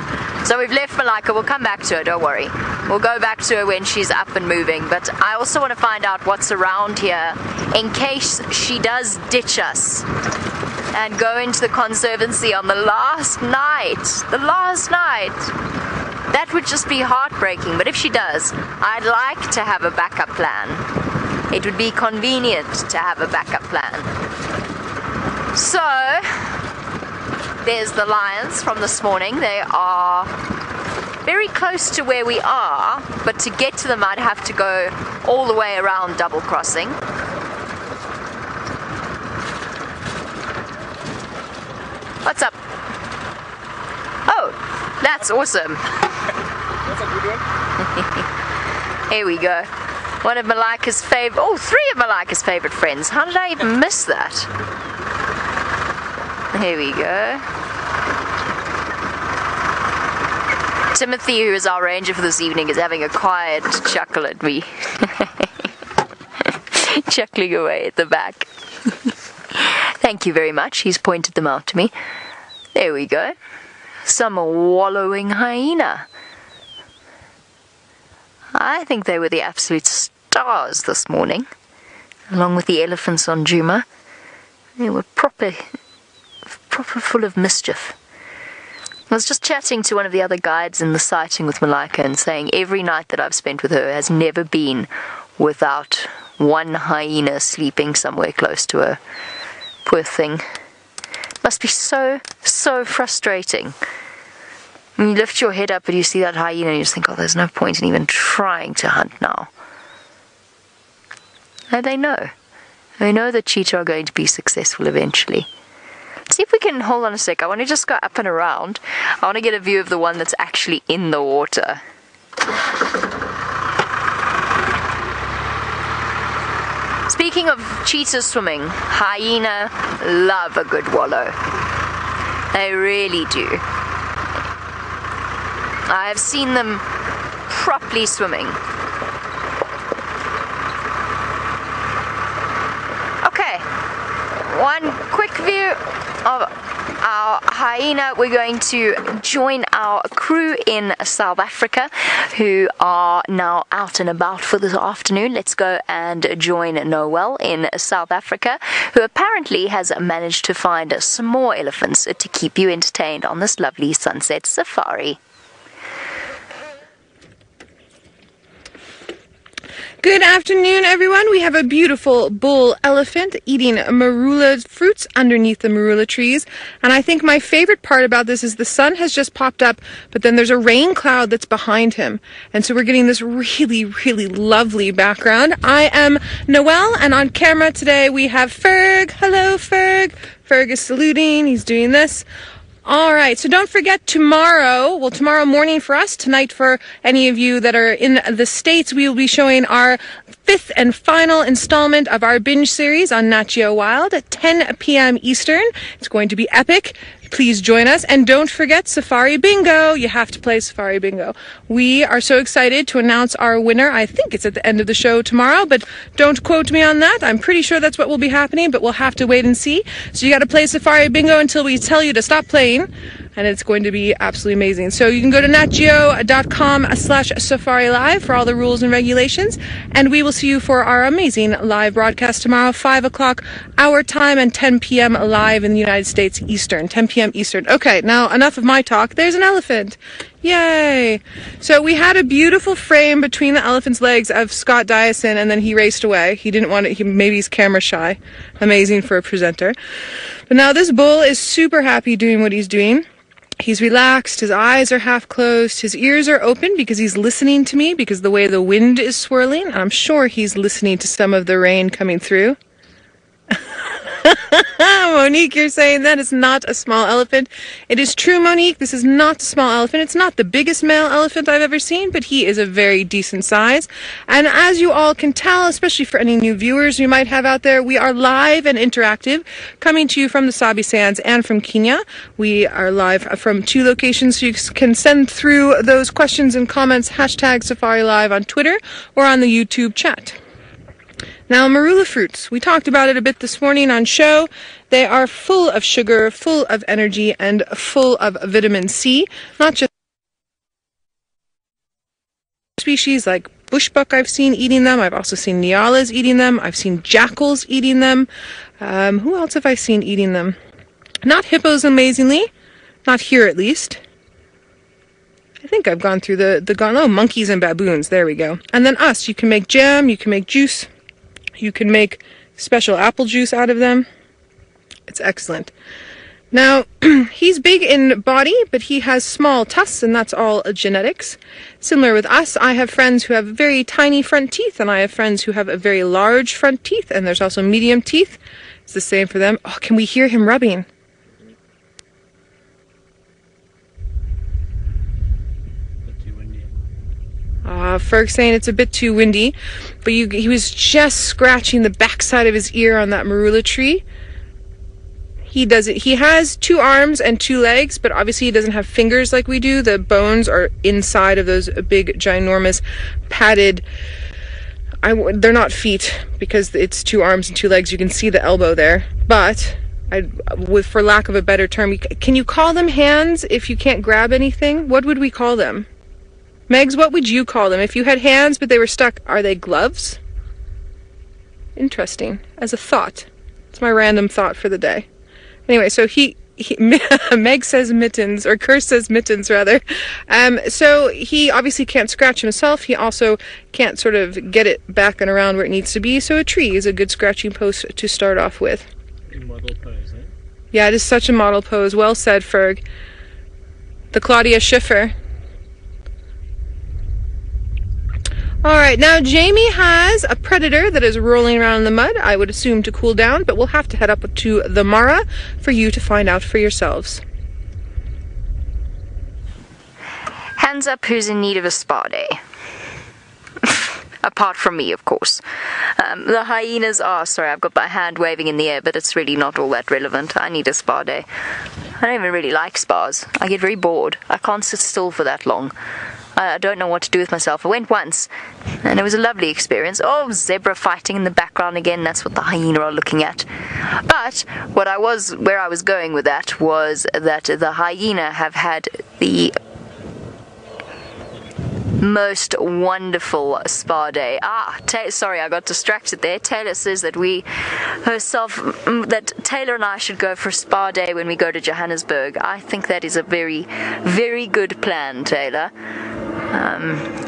So we've left Malaika. We'll come back to her, don't worry. We'll go back to her when she's up and moving. But I also want to find out what's around here in case she does ditch us and go into the conservancy on the last night. The last night. That would just be heartbreaking, but if she does, I'd like to have a backup plan. It would be convenient to have a backup plan. So, there's the lions from this morning. They are very close to where we are, but to get to them I'd have to go all the way around double crossing. What's up? Oh, that's awesome. What's up, you doing? Here we go. One of Malaika's three of Malaika's favorite friends. How did I even miss that? Here we go. Timothy, who is our ranger for this evening, is having a quiet chuckle at me. Chuckling away at the back. Thank you very much. He's pointed them out to me. There we go. Some wallowing hyena. I think they were the absolute stars this morning, along with the elephants on Djuma. They were proper full of mischief. I was just chatting to one of the other guides in the sighting with Malaika and saying every night that I've spent with her has never been without one hyena sleeping somewhere close to her. Poor thing. Must be so frustrating. When you lift your head up and you see that hyena, you just think, oh, there's no point in even trying to hunt now. No, they know. They know that cheetah are going to be successful eventually. Let's see if we can, hold on a sec, I want to just go up and around. I want to get a view of the one that's actually in the water. Speaking of cheetah swimming, hyena love a good wallow. They really do. I have seen them properly swimming. Okay, one quick view of our hyena. We're going to join our crew in South Africa who are now out and about for this afternoon. Let's go and join Noel in South Africa, who apparently has managed to find some more elephants to keep you entertained on this lovely sunset safari. Good afternoon, everyone. We have a beautiful bull elephant eating marula fruits underneath the marula trees. And I think my favorite part about this is the sun has just popped up, but then there's a rain cloud that's behind him. And so we're getting this really, really lovely background. I am Noelle, and on camera today we have Ferg. Hello, Ferg. Ferg is saluting. He's doing this. All right, so don't forget tomorrow morning for us, tonight for any of you that are in the States, we will be showing our 5th and final installment of our binge series on Nat Geo Wild at 10 p.m. Eastern. It's going to be epic. Please join us, and don't forget Safari Bingo. You have to play Safari Bingo. We are so excited to announce our winner. I think it's at the end of the show tomorrow, but don't quote me on that. I'm pretty sure that's what will be happening, but we'll have to wait and see. So you got to play Safari Bingo until we tell you to stop playing, and it's going to be absolutely amazing. So you can go to natgeo.com/safari live for all the rules and regulations, and we will see you for our amazing live broadcast tomorrow, 5 o'clock our time and 10 p.m. live in the United States Eastern, 10 p.m. Eastern. Okay, now enough of my talk. There's an elephant. Yay! So we had a beautiful frame between the elephant's legs of Scott Dyson, and then he raced away. He didn't want it. Maybe he's camera shy. Amazing for a presenter. But now this bull is super happy doing what he's doing. He's relaxed, his eyes are half closed, his ears are open because he's listening to me because the way the wind is swirling. I'm sure he's listening to some of the rain coming through. Monique, you're saying that is not a small elephant. It is true, Monique. This is not a small elephant. It's not the biggest male elephant I've ever seen, but he is a very decent size. And as you all can tell, especially for any new viewers we might have out there, we are live and interactive, coming to you from the Sabi Sands and from Kenya. We are live from 2 locations, so you can send through those questions and comments, hashtag Safari Live on Twitter or on the YouTube chat. Now, marula fruits. We talked about it a bit this morning on show. They are full of sugar, full of energy, and full of vitamin C. Not just species like bushbuck I've seen eating them. I've also seen nyalas eating them. I've seen jackals eating them. Who else have I seen eating them? Not hippos, amazingly. Not here, at least. I think I've gone through monkeys and baboons. There we go. And then us. You can make jam. You can make juice. You can make special apple juice out of them. It's excellent. Now, he's big in body, but he has small tusks, and that's all genetics. Similar with us, I have friends who have very tiny front teeth, and I have friends who have a very large front teeth, and there's also medium teeth. It's the same for them. Oh, can we hear him rubbing? Ferg's saying it's a bit too windy, but he was just scratching the backside of his ear on that marula tree. He does it. He has 2 arms and 2 legs, but obviously he doesn't have fingers like we do. The bones are inside of those big, ginormous, padded. They're not feet because it's 2 arms and 2 legs. You can see the elbow there, but for lack of a better term, can you call them hands if you can't grab anything? What would we call them? Megs, what would you call them? If you had hands but they were stuck, are they gloves? Interesting. As a thought. It's my random thought for the day. Anyway, so Meg says mittens, or Kerr says mittens, rather. So he obviously can't scratch himself. He also can't sort of get it back and around where it needs to be. So a tree is a good scratching post to start off with. Model pose, eh? Yeah, it is such a model pose. Well said, Ferg. The Claudia Schiffer. Alright, now Jamie has a predator that is rolling around in the mud, I would assume to cool down, but we'll have to head up to the Mara for you to find out for yourselves. Hands up who's in need of a spa day. Apart from me, of course. The hyenas are... Sorry, I've got my hand waving in the air, but it's really not all that relevant. I need a spa day. I don't even really like spas. I get very bored. I can't sit still for that long. I don't know what to do with myself. I went once, and it was a lovely experience. Oh, zebra fighting in the background again. That's what the hyena are looking at. But where I was going with that was that the hyena have had the most wonderful spa day. Sorry, I got distracted there. Taylor says that that Taylor and I should go for a spa day when we go to Johannesburg. I think that is a very, very good plan, Taylor.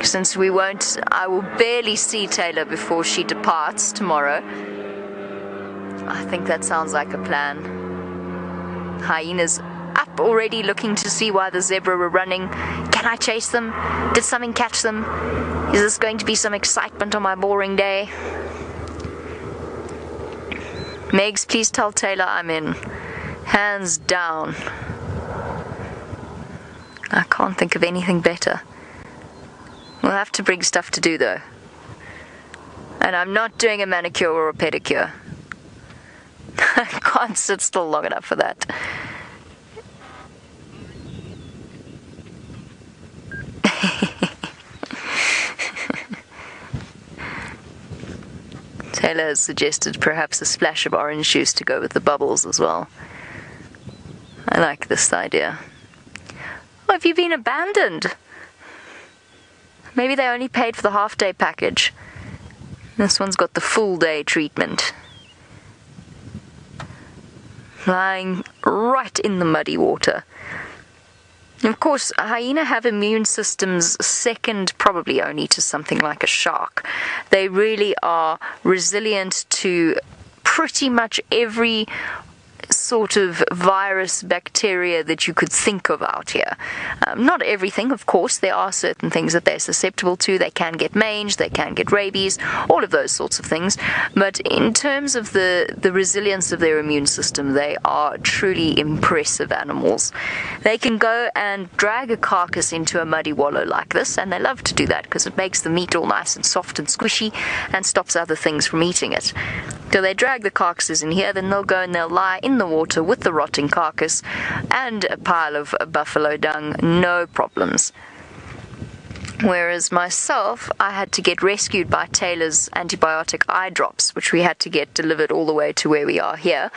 Since I will barely see Taylor before she departs tomorrow. I think that sounds like a plan. Hyenas up already looking to see why the zebra were running. Can I chase them? Did something catch them? Is this going to be some excitement on my boring day? Megs, please tell Taylor I'm in. Hands down. I can't think of anything better. We'll have to bring stuff to do though. And I'm not doing a manicure or a pedicure. I can't sit still long enough for that. Taylor has suggested perhaps a splash of orange juice to go with the bubbles as well. I like this idea. Oh, have you been abandoned? Maybe they only paid for the half-day package. This one's got the full-day treatment. Lying right in the muddy water. Of course, hyena have immune systems second probably only to something like a shark. They really are resilient to pretty much every sort of virus, bacteria that you could think of out here. Not everything, of course. There are certain things that they're susceptible to. They can get mange, they can get rabies, all of those sorts of things. But in terms of the resilience of their immune system, they are truly impressive animals. They can go and drag a carcass into a muddy wallow like this, and they love to do that because it makes the meat all nice and soft and squishy and stops other things from eating it. So they drag the carcasses in here, then they'll go and they'll lie in the water with the rotting carcass and a pile of buffalo dung, no problems. Whereas myself, I had to get rescued by Taylor's antibiotic eye drops, which we had to get delivered all the way to where we are here,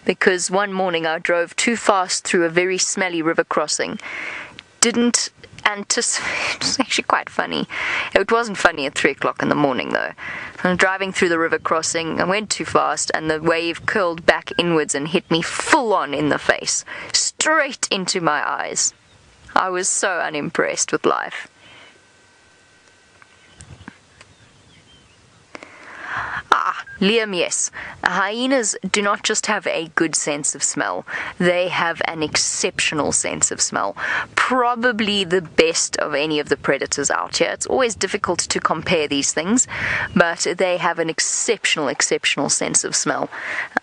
because one morning I drove too fast through a very smelly river crossing. Didn't anticipate. It's actually quite funny. It wasn't funny at 3 o'clock in the morning though. I'm driving through the river crossing, I went too fast and the wave curled back inwards and hit me full on in the face, straight into my eyes. I was so unimpressed with life. Liam, yes. Hyenas do not just have a good sense of smell, they have an exceptional sense of smell. Probably the best of any of the predators out here. It's always difficult to compare these things, but they have an exceptional sense of smell.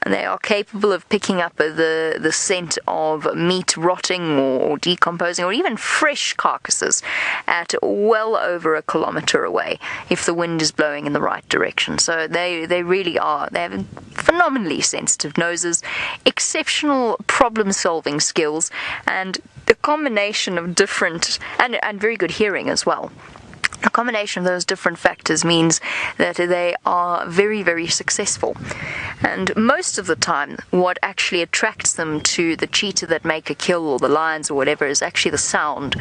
They are capable of picking up the scent of meat rotting or decomposing or even fresh carcasses at well over 1 kilometer away if the wind is blowing in the right direction. So they really are. They have phenomenally sensitive noses, exceptional problem-solving skills, and a combination of different and very good hearing as well. A combination of those different factors means that they are very, very successful. And most of the time, what actually attracts them to the cheetah that make a kill or the lions or whatever is actually the sound.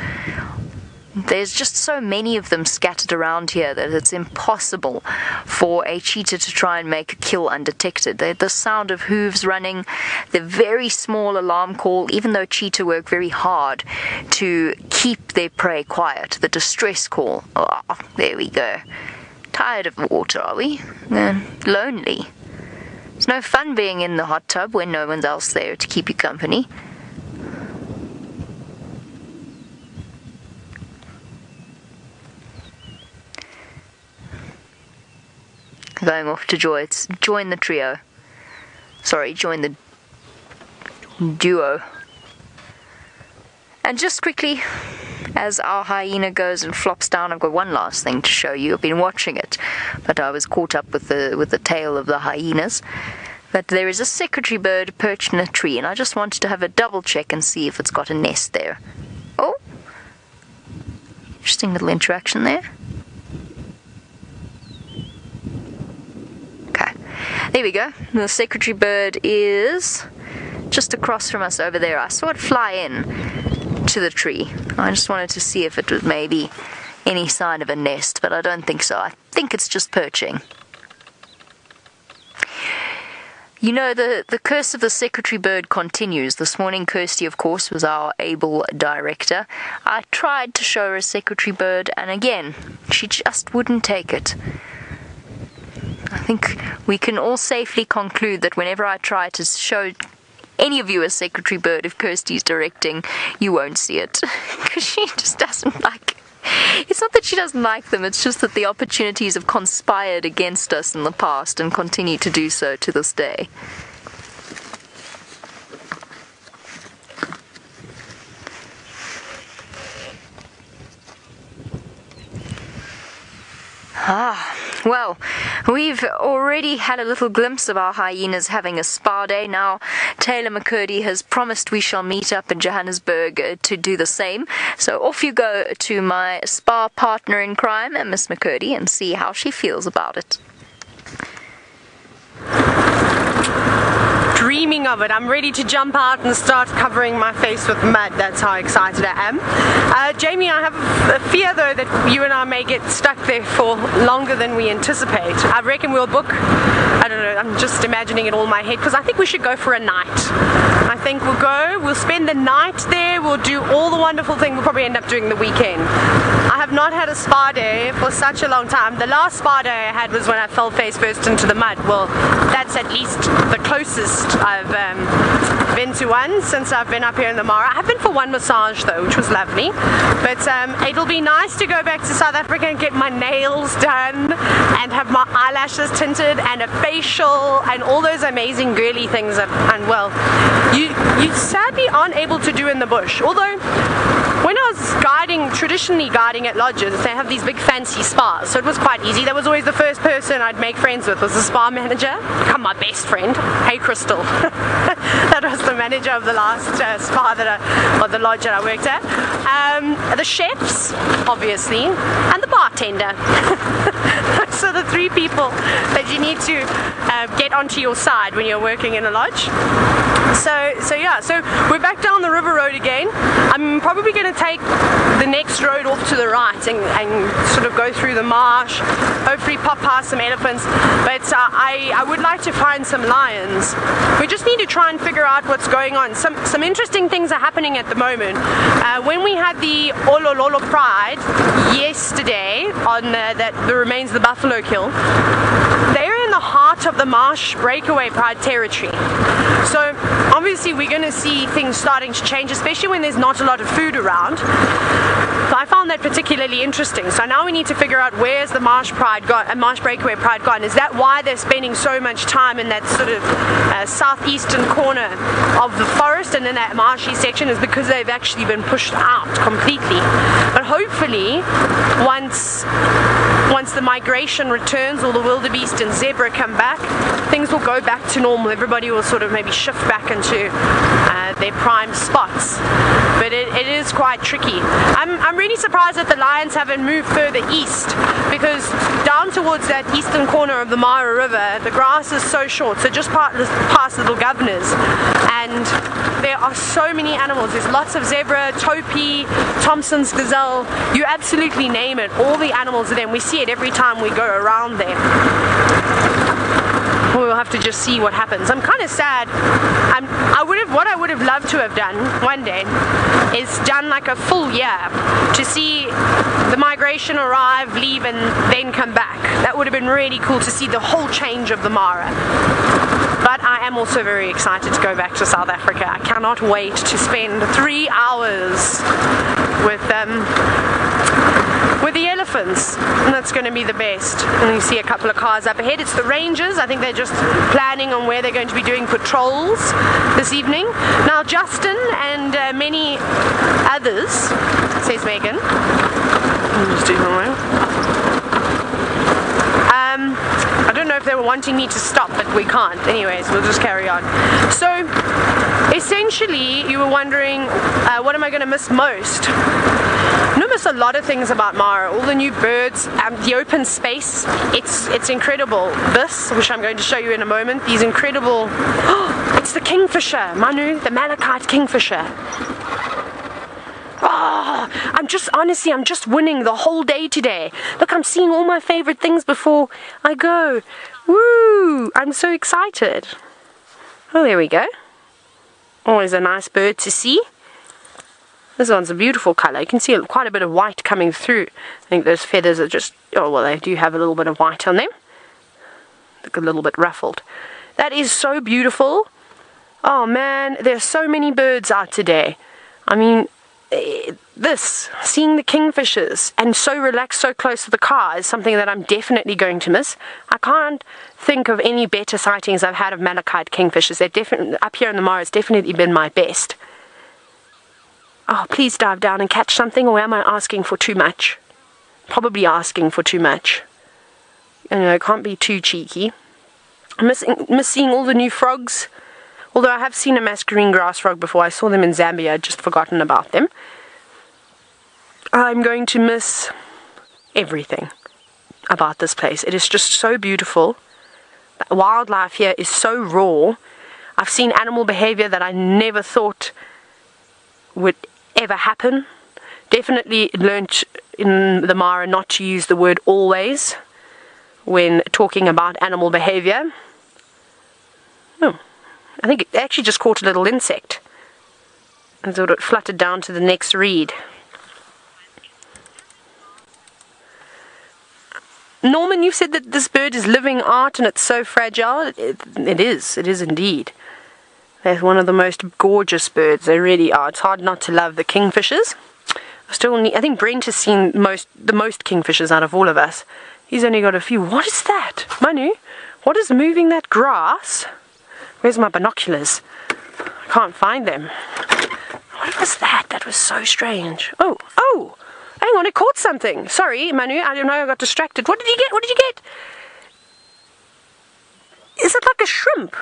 There's just so many of them scattered around here that it's impossible for a cheetah to try and make a kill undetected. The sound of hooves running, the very small alarm call, even though cheetah work very hard to keep their prey quiet, the distress call. Oh, there we go. Tired of the water, are we? Lonely. It's no fun being in the hot tub when no one's else there to keep you company. going off to join the trio. Sorry, join the duo. And just quickly, as our hyena goes and flops down, I've got one last thing to show you. I've been watching it, but I was caught up with the tail of the hyenas. But there is a secretary bird perched in a tree, and I just wanted to have a double check and see if it's got a nest there. Oh, interesting little interaction there. Okay, there we go. The secretary bird is just across from us over there. I saw it fly in to the tree. I just wanted to see if it was maybe any sign of a nest, but I don't think so. I think it's just perching. You know, the curse of the secretary bird continues. This morning, Kirsty, of course, was our able director. I tried to show her a secretary bird, and again, she just wouldn't take it. I think we can all safely conclude that whenever I try to show any of you a secretary bird, if Kirsty's directing, you won't see it. Because she just doesn't like... It's not that she doesn't like them, it's just that the opportunities have conspired against us in the past and continue to do so to this day. Well, we've already had a little glimpse of our hyenas having a spa day. Now, Taylor McCurdy has promised we shall meet up in Johannesburg to do the same. So off you go to my spa partner in crime, Miss McCurdy, and see how she feels about it. Dreaming of it. I'm ready to jump out and start covering my face with mud. That's how excited I am. Jamie, I have a fear though that you and I may get stuck there for longer than we anticipate. I reckon we'll book, I don't know, I'm just imagining it all in my head, because I think we should go for a night. I think we'll spend the night there, we'll do all the wonderful things we'll probably end up doing the weekend. I have not had a spa day for such a long time. The last spa day I had was when I fell face first into the mud. Well, that's at least the closest I've been to one since I've been up here in the Mara. I have been for one massage though, which was lovely. But it'll be nice to go back to South Africa and get my nails done and have my eyelashes tinted and a facial and all those amazing girly things that, and well, you sadly aren't able to do in the bush. Although when I was traditionally guiding at lodges, they have these big fancy spas, so it was quite easy. That was always the first person I'd make friends with, was the spa manager. Become my best friend. Hey Crystal. That was the manager of the last spa or the lodge that I worked at. The chefs, obviously, and the bartender. So the three people that you need to get onto your side when you're working in a lodge. So yeah, so we're back down the river road again. I'm probably going to take the next road off to the right and sort of go through the marsh, hopefully pop past some elephants, but I would like to find some lions. We just need to try and figure out what's going on. Some interesting things are happening at the moment. When we had the Olololo Pride yesterday on the remains of the buffalo kill, they're in the heart of the marsh breakaway pride territory. So obviously we're going to see things starting to change, especially when there's not a lot of food around. So I found that particularly interesting. So now we need to figure out where's the marsh breakaway pride gone. Is that why they're spending so much time in that sort of southeastern corner of the forest and in that marshy section? Is because they've actually been pushed out completely. But hopefully once the migration returns, all the wildebeest and zebra come back, things will go back to normal. Everybody will sort of maybe shift back into their prime spots. But it is quite tricky. I'm really surprised that the lions haven't moved further east, because down towards that eastern corner of the Mara River, the grass is so short, so just past Little Governors, and there are so many animals. There's lots of zebra, topi, Thompson's gazelle, you absolutely name it, all the animals are there, and we see it every time we go around there. We'll have to just see what happens. I'm kind of sad. What I would have loved to have done one day is done like a full year to see the migration arrive, leave, and then come back. That would have been really cool to see the whole change of the Mara. But I am also very excited to go back to South Africa. I cannot wait to spend 3 hours with with the elephants, and that's going to be the best. And you see a couple of cars up ahead. It's the rangers. I think they're just planning on where they're going to be doing patrols this evening. Now Justin and many others, says Megan. Just do I don't know if they were wanting me to stop, but we can't. Anyways, we'll just carry on. So, essentially, you were wondering, what am I going to miss most? I'm going to miss a lot of things about Mara. All the new birds, the open space. It's incredible. This, which I'm going to show you in a moment, these incredible... Oh, it's the kingfisher, Manu, the Malaika kingfisher. Oh, I'm just winning the whole day today. Look, I'm seeing all my favorite things before I go. Woo! I'm so excited. Oh, there we go. Always a nice bird to see. This one's a beautiful color. You can see quite a bit of white coming through. I think those feathers are just, oh, well, they do have a little bit of white on them. Look a little bit ruffled. That is so beautiful. Oh, man, there's so many birds out today. I mean... seeing the kingfishers and so relaxed so close to the car is something that I'm definitely going to miss. I can't think of any better sightings I've had of Malaika kingfishers. They're definitely, up here in the Mara, it's definitely been my best. Oh, please dive down and catch something, or am I asking for too much? Probably asking for too much. You know, can't be too cheeky. I'm missing all the new frogs. Although I have seen a mascarene grass frog before. I saw them in Zambia. I'd just forgotten about them. I'm going to miss everything about this place. It is just so beautiful. The wildlife here is so raw. I've seen animal behavior that I never thought would ever happen. Definitely learnt in the Mara not to use the word always when talking about animal behavior. Oh. I think it actually just caught a little insect and thought it fluttered down to the next reed. Norman, you said that this bird is living art and it's so fragile. It is indeed. They're one of the most gorgeous birds. They really are. It's hard not to love the kingfishers. I think Brent has seen the most kingfishers out of all of us. He's only got a few. What is that? Manu, what is moving that grass? Where's my binoculars? I can't find them. What was that? That was so strange. Oh! Hang on, it caught something. Sorry, Manu, I don't know, I got distracted. What did you get? What did you get? Is it like a shrimp?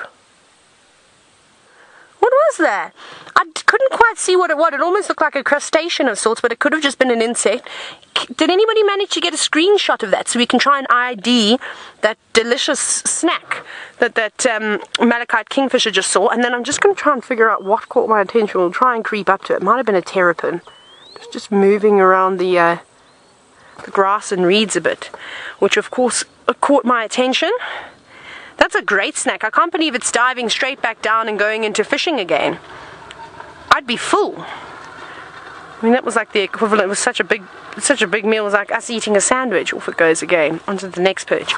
What was that? I couldn't quite see what it was. It almost looked like a crustacean of sorts, but it could have just been an insect. Did anybody manage to get a screenshot of that so we can try and ID that delicious snack that Malaika kingfisher just saw? And then I'm just going to try and figure out what caught my attention. We'll try and creep up to it. It might have been a terrapin. Just moving around the grass and reeds a bit, which of course caught my attention. That's a great snack. I can't believe it's diving straight back down and going into fishing again. I'd be full. I mean, that was like the equivalent. It was such a big meal. It was like us eating a sandwich. Off it goes again, onto the next perch.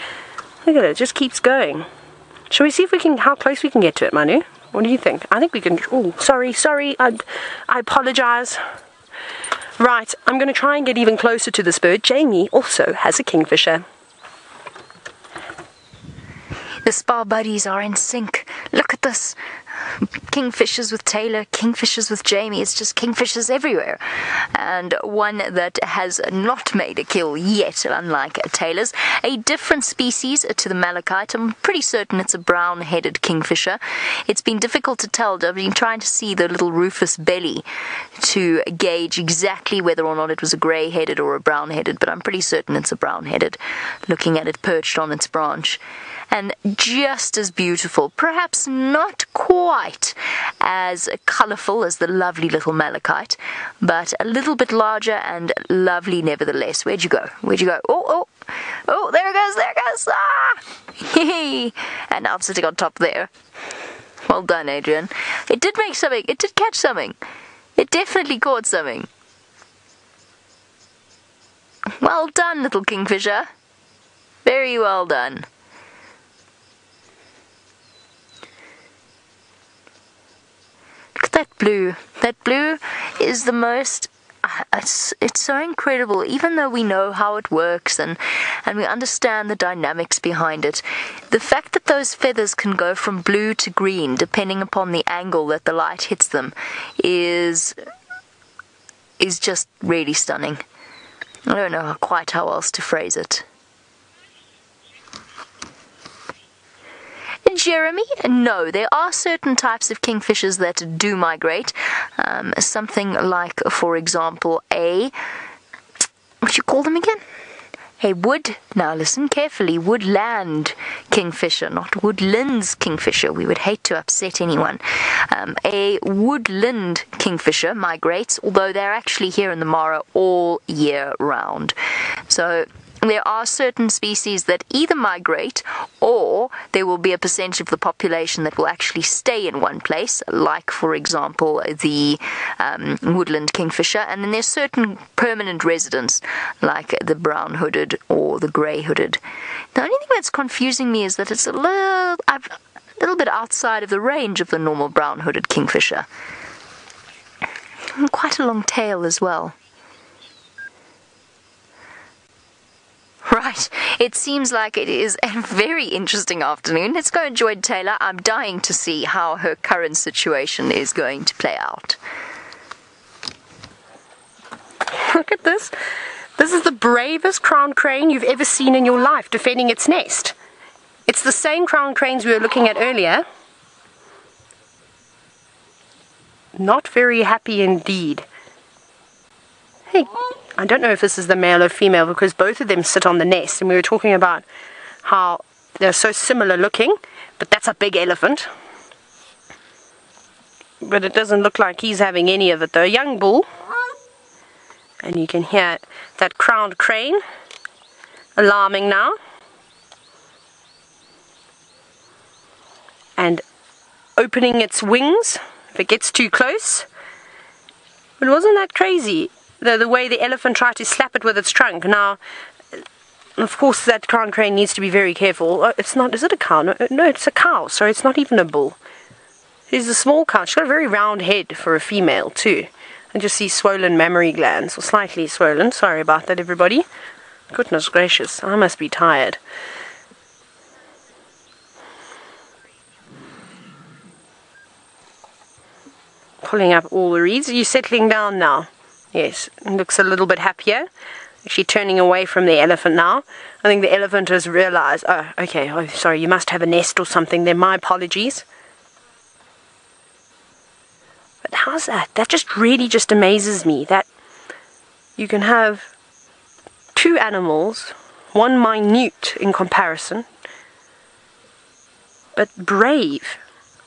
Look at it, it just keeps going. Shall we see if we can, how close we can get to it, Manu? What do you think? I think we can. Oh, sorry, I apologize. Right, I'm going to try and get even closer to this bird. Jamie also has a kingfisher. The spar buddies are in sync. Look at this. Kingfishers with Taylor, kingfishers with Jamie. It's just kingfishers everywhere. And one that has not made a kill yet, unlike Taylor's. A different species to the Malaika. I'm pretty certain it's a brown-headed kingfisher. It's been difficult to tell. I've been trying to see the little rufous belly to gauge exactly whether or not it was a grey-headed or a brown-headed, but I'm pretty certain it's a brown-headed, looking at it perched on its branch. And just as beautiful, perhaps not quite as colourful as the lovely little Malaika, but a little bit larger and lovely nevertheless. Where'd you go? Where'd you go? Oh, there it goes, Ah! And now I'm sitting on top there. Well done, Adrian. It did make something. It did catch something. It definitely caught something. Well done, little kingfisher. Very well done. Look at that blue. That blue is the most... it's so incredible. Even though we know how it works and we understand the dynamics behind it, the fact that those feathers can go from blue to green depending upon the angle that the light hits them is just really stunning. I don't know quite how else to phrase it. Jeremy, no, there are certain types of kingfishers that do migrate. Something like, for example, what you call them again? Now listen carefully, woodland kingfisher, not woodlands kingfisher. We would hate to upset anyone. A woodland kingfisher migrates, although they're actually here in the Mara all year round. So there are certain species that either migrate or there will be a percentage of the population that will actually stay in one place, like, for example, the woodland kingfisher. And then there's certain permanent residents, like the brown-hooded or the grey-hooded. The only thing that's confusing me is that it's a little bit outside of the range of the normal brown-hooded kingfisher. And quite a long tail as well. Right, it seems like it is a very interesting afternoon. Let's go enjoy Taylor. I'm dying to see how her current situation is going to play out. Look at this. This is the bravest crowned crane you've ever seen in your life defending its nest. It's the same crowned cranes we were looking at earlier. Not very happy indeed. Hey, I don't know if this is the male or female because both of them sit on the nest, and we were talking about how they're so similar looking, but that's a big elephant. But it doesn't look like he's having any of it though. Young bull. And you can hear that crowned crane alarming now. And opening its wings if it gets too close. But wasn't that crazy? The way the elephant tried to slap it with its trunk. Now, of course, that crowned crane needs to be very careful. It's not, is it a cow? No, it's a cow, so it's not even a bull. It's a small cow. She's got a very round head for a female, too. And just see swollen mammary glands, or slightly swollen. Sorry about that, everybody. Goodness gracious, I must be tired. Pulling up all the reeds. Are you settling down now? Yes, looks a little bit happier. Actually turning away from the elephant now. I think the elephant has realized, oh, okay, oh, sorry, you must have a nest or something there. My apologies. But how's that? That just really just amazes me, that you can have two animals, one minute in comparison, but brave.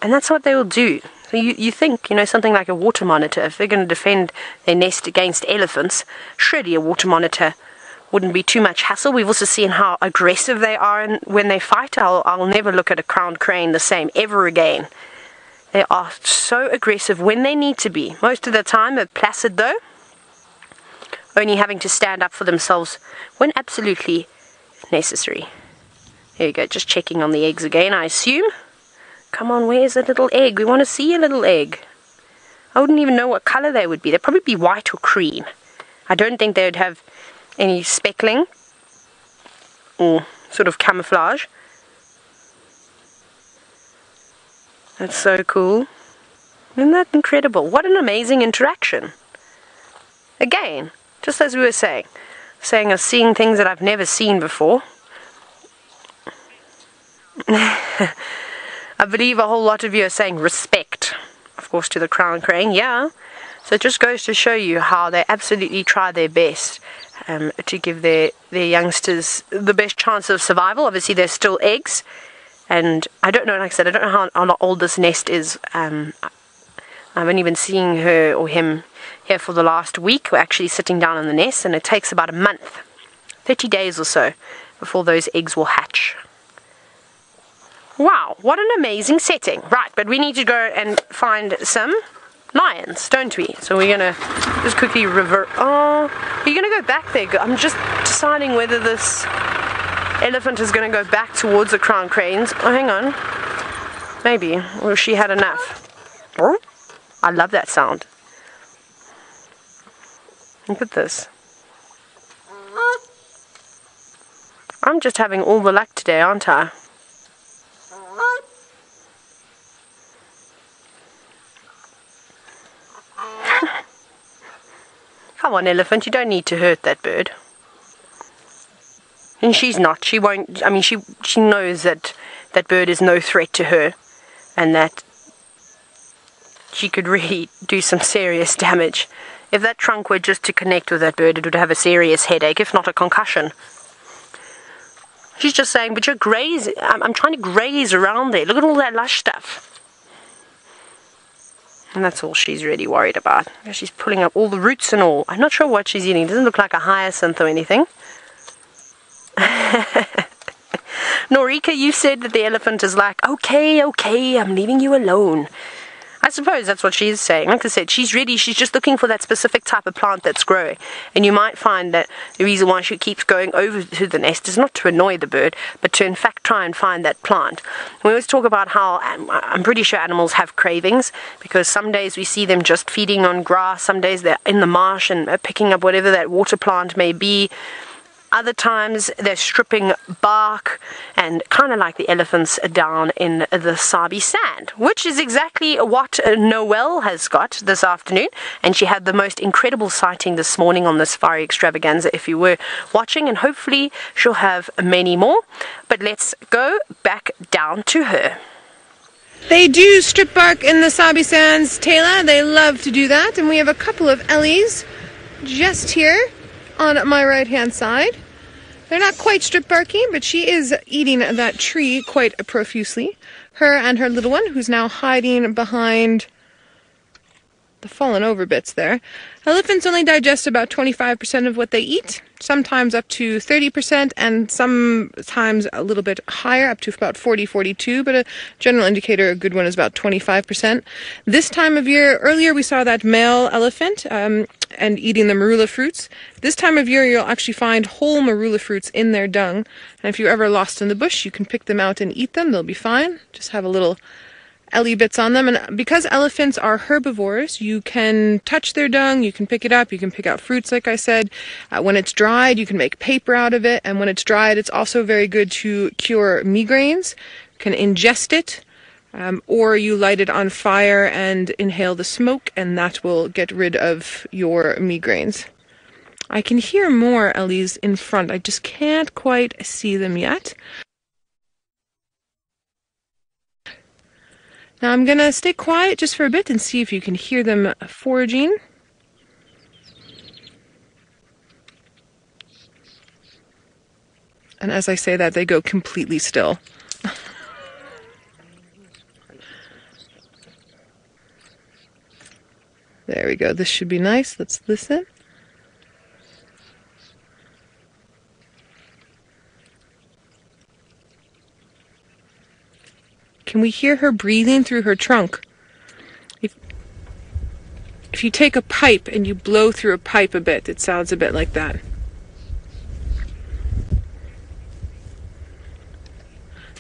And that's what they will do. So you think, something like a water monitor, if they're going to defend their nest against elephants, surely a water monitor wouldn't be too much hassle. We've also seen how aggressive they are when they fight. I'll never look at a crowned crane the same ever again. They are so aggressive when they need to be. Most of the time they're placid though, only having to stand up for themselves when absolutely necessary. There you go, just checking on the eggs again, I assume. Come on, where's the little egg? We want to see a little egg. I wouldn't even know what color they would be. They'd probably be white or cream. I don't think they'd have any speckling or sort of camouflage. That's so cool. Isn't that incredible? What an amazing interaction. Again, just as we were saying of seeing things that I've never seen before. I believe a whole lot of you are saying respect, of course, to the crowned crane. Yeah, so it just goes to show you how they absolutely try their best to give their youngsters the best chance of survival. Obviously, they're still eggs, and I don't know, like I said, I don't know how old this nest is. I've only been seeing her or him here for the last week. We're actually sitting down in the nest, and it takes about a month, 30 days or so, before those eggs will hatch. Wow, what an amazing setting. Right, but we need to go and find some lions, don't we? So we're going to just quickly revert. Oh, are you going to go back there? I'm just deciding whether this elephant is going to go back towards the crowned cranes. Oh, hang on. Maybe. Or she had enough. Oh, I love that sound. Look at this. I'm just having all the luck today, aren't I? Come on, elephant, you don't need to hurt that bird. And she's not. She won't. I mean, she knows that that bird is no threat to her, and that she could really do some serious damage. If that trunk were just to connect with that bird, it would have a serious headache, if not a concussion. She's just saying, but you're grazing. I'm trying to graze around there. Look at all that lush stuff. And that's all she's really worried about. She's pulling up all the roots and all. I'm not sure what she's eating. It doesn't look like a hyacinth or anything. Norika, you said that the elephant is like, okay, I'm leaving you alone. I suppose that's what she's saying. Like I said, she's just looking for that specific type of plant that's growing. And you might find that the reason why she keeps going over to the nest is not to annoy the bird, but to in fact try and find that plant. We always talk about how I'm pretty sure animals have cravings, because some days we see them just feeding on grass, some days they're in the marsh and picking up whatever that water plant may be. Other times they're stripping bark, and kind of like the elephants down in the Sabi Sand, which is exactly what Noelle has got this afternoon. And she had the most incredible sighting this morning on the safari extravaganza, if you were watching, and hopefully she'll have many more. But let's go back down to her. They do strip bark in the Sabi Sands, Taylor. They love to do that. And we have a couple of Ellies just here on my right hand side. They're not quite strip barking, but she is eating that tree quite profusely. Her and her little one, who's now hiding behind the fallen over bits there. Elephants only digest about 25% of what they eat, sometimes up to 30%, and sometimes a little bit higher, up to about 42, but a general indicator, a good one, is about 25%. This time of year, earlier we saw that male elephant and eating the marula fruits. This time of year you'll actually find whole marula fruits in their dung, and if you're ever lost in the bush, you can pick them out and eat them. They'll be fine. Just have a little ellie bits on them. And because elephants are herbivores, you can touch their dung, you can pick it up, you can pick out fruits, like I said. When it's dried, you can make paper out of it, and when it's dried, it's also very good to cure migraines. You can ingest it, or you light it on fire and inhale the smoke, and that will get rid of your migraines. I can hear more ellies in front. I just can't quite see them yet. Now I'm going to stay quiet just for a bit and see if you can hear them foraging. And as I say that, they go completely still. There we go. This should be nice. Let's listen. Can we hear her breathing through her trunk? If you take a pipe and you blow through a pipe a bit, it sounds a bit like that.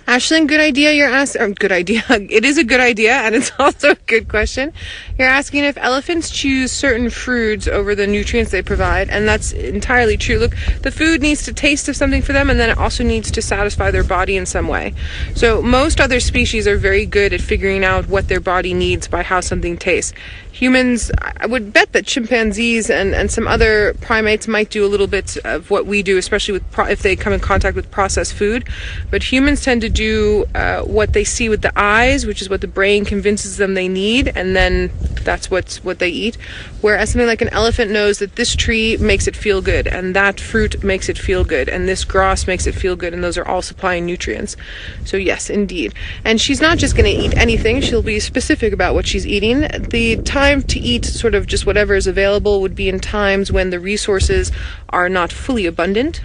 Ashlyn, good idea you're asking. Good idea. It is a good idea, and it's also a good question. You're asking if elephants choose certain foods over the nutrients they provide, and that's entirely true. Look, the food needs to taste of something for them, and then it also needs to satisfy their body in some way. So most other species are very good at figuring out what their body needs by how something tastes. Humans, I would bet that chimpanzees and some other primates might do a little bit of what we do, especially with if they come in contact with processed food. But humans tend to do what they see with the eyes, which is what the brain convinces them they need, and then that's what they eat. Whereas something like an elephant knows that this tree makes it feel good, and that fruit makes it feel good, and this grass makes it feel good, and those are all supplying nutrients. So yes, indeed. And she's not just going to eat anything. She'll be specific about what she's eating. The time to eat sort of just whatever is available would be in times when the resources are not fully abundant.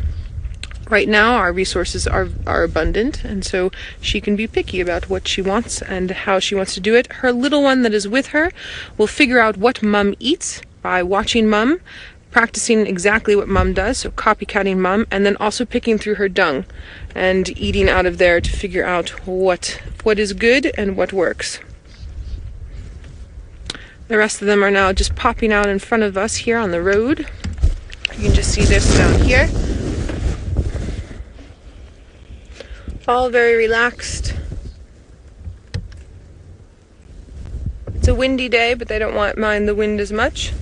Right now our resources are abundant, and so she can be picky about what she wants and how she wants to do it. Her little one that is with her will figure out what Mum eats by watching Mum, practicing exactly what Mum does, so copycatting Mum, and then also picking through her dung and eating out of there to figure out what is good and what works. The rest of them are now just popping out in front of us here on the road. You can just see this down here. All very relaxed. It's a windy day, but they don't mind the wind as much.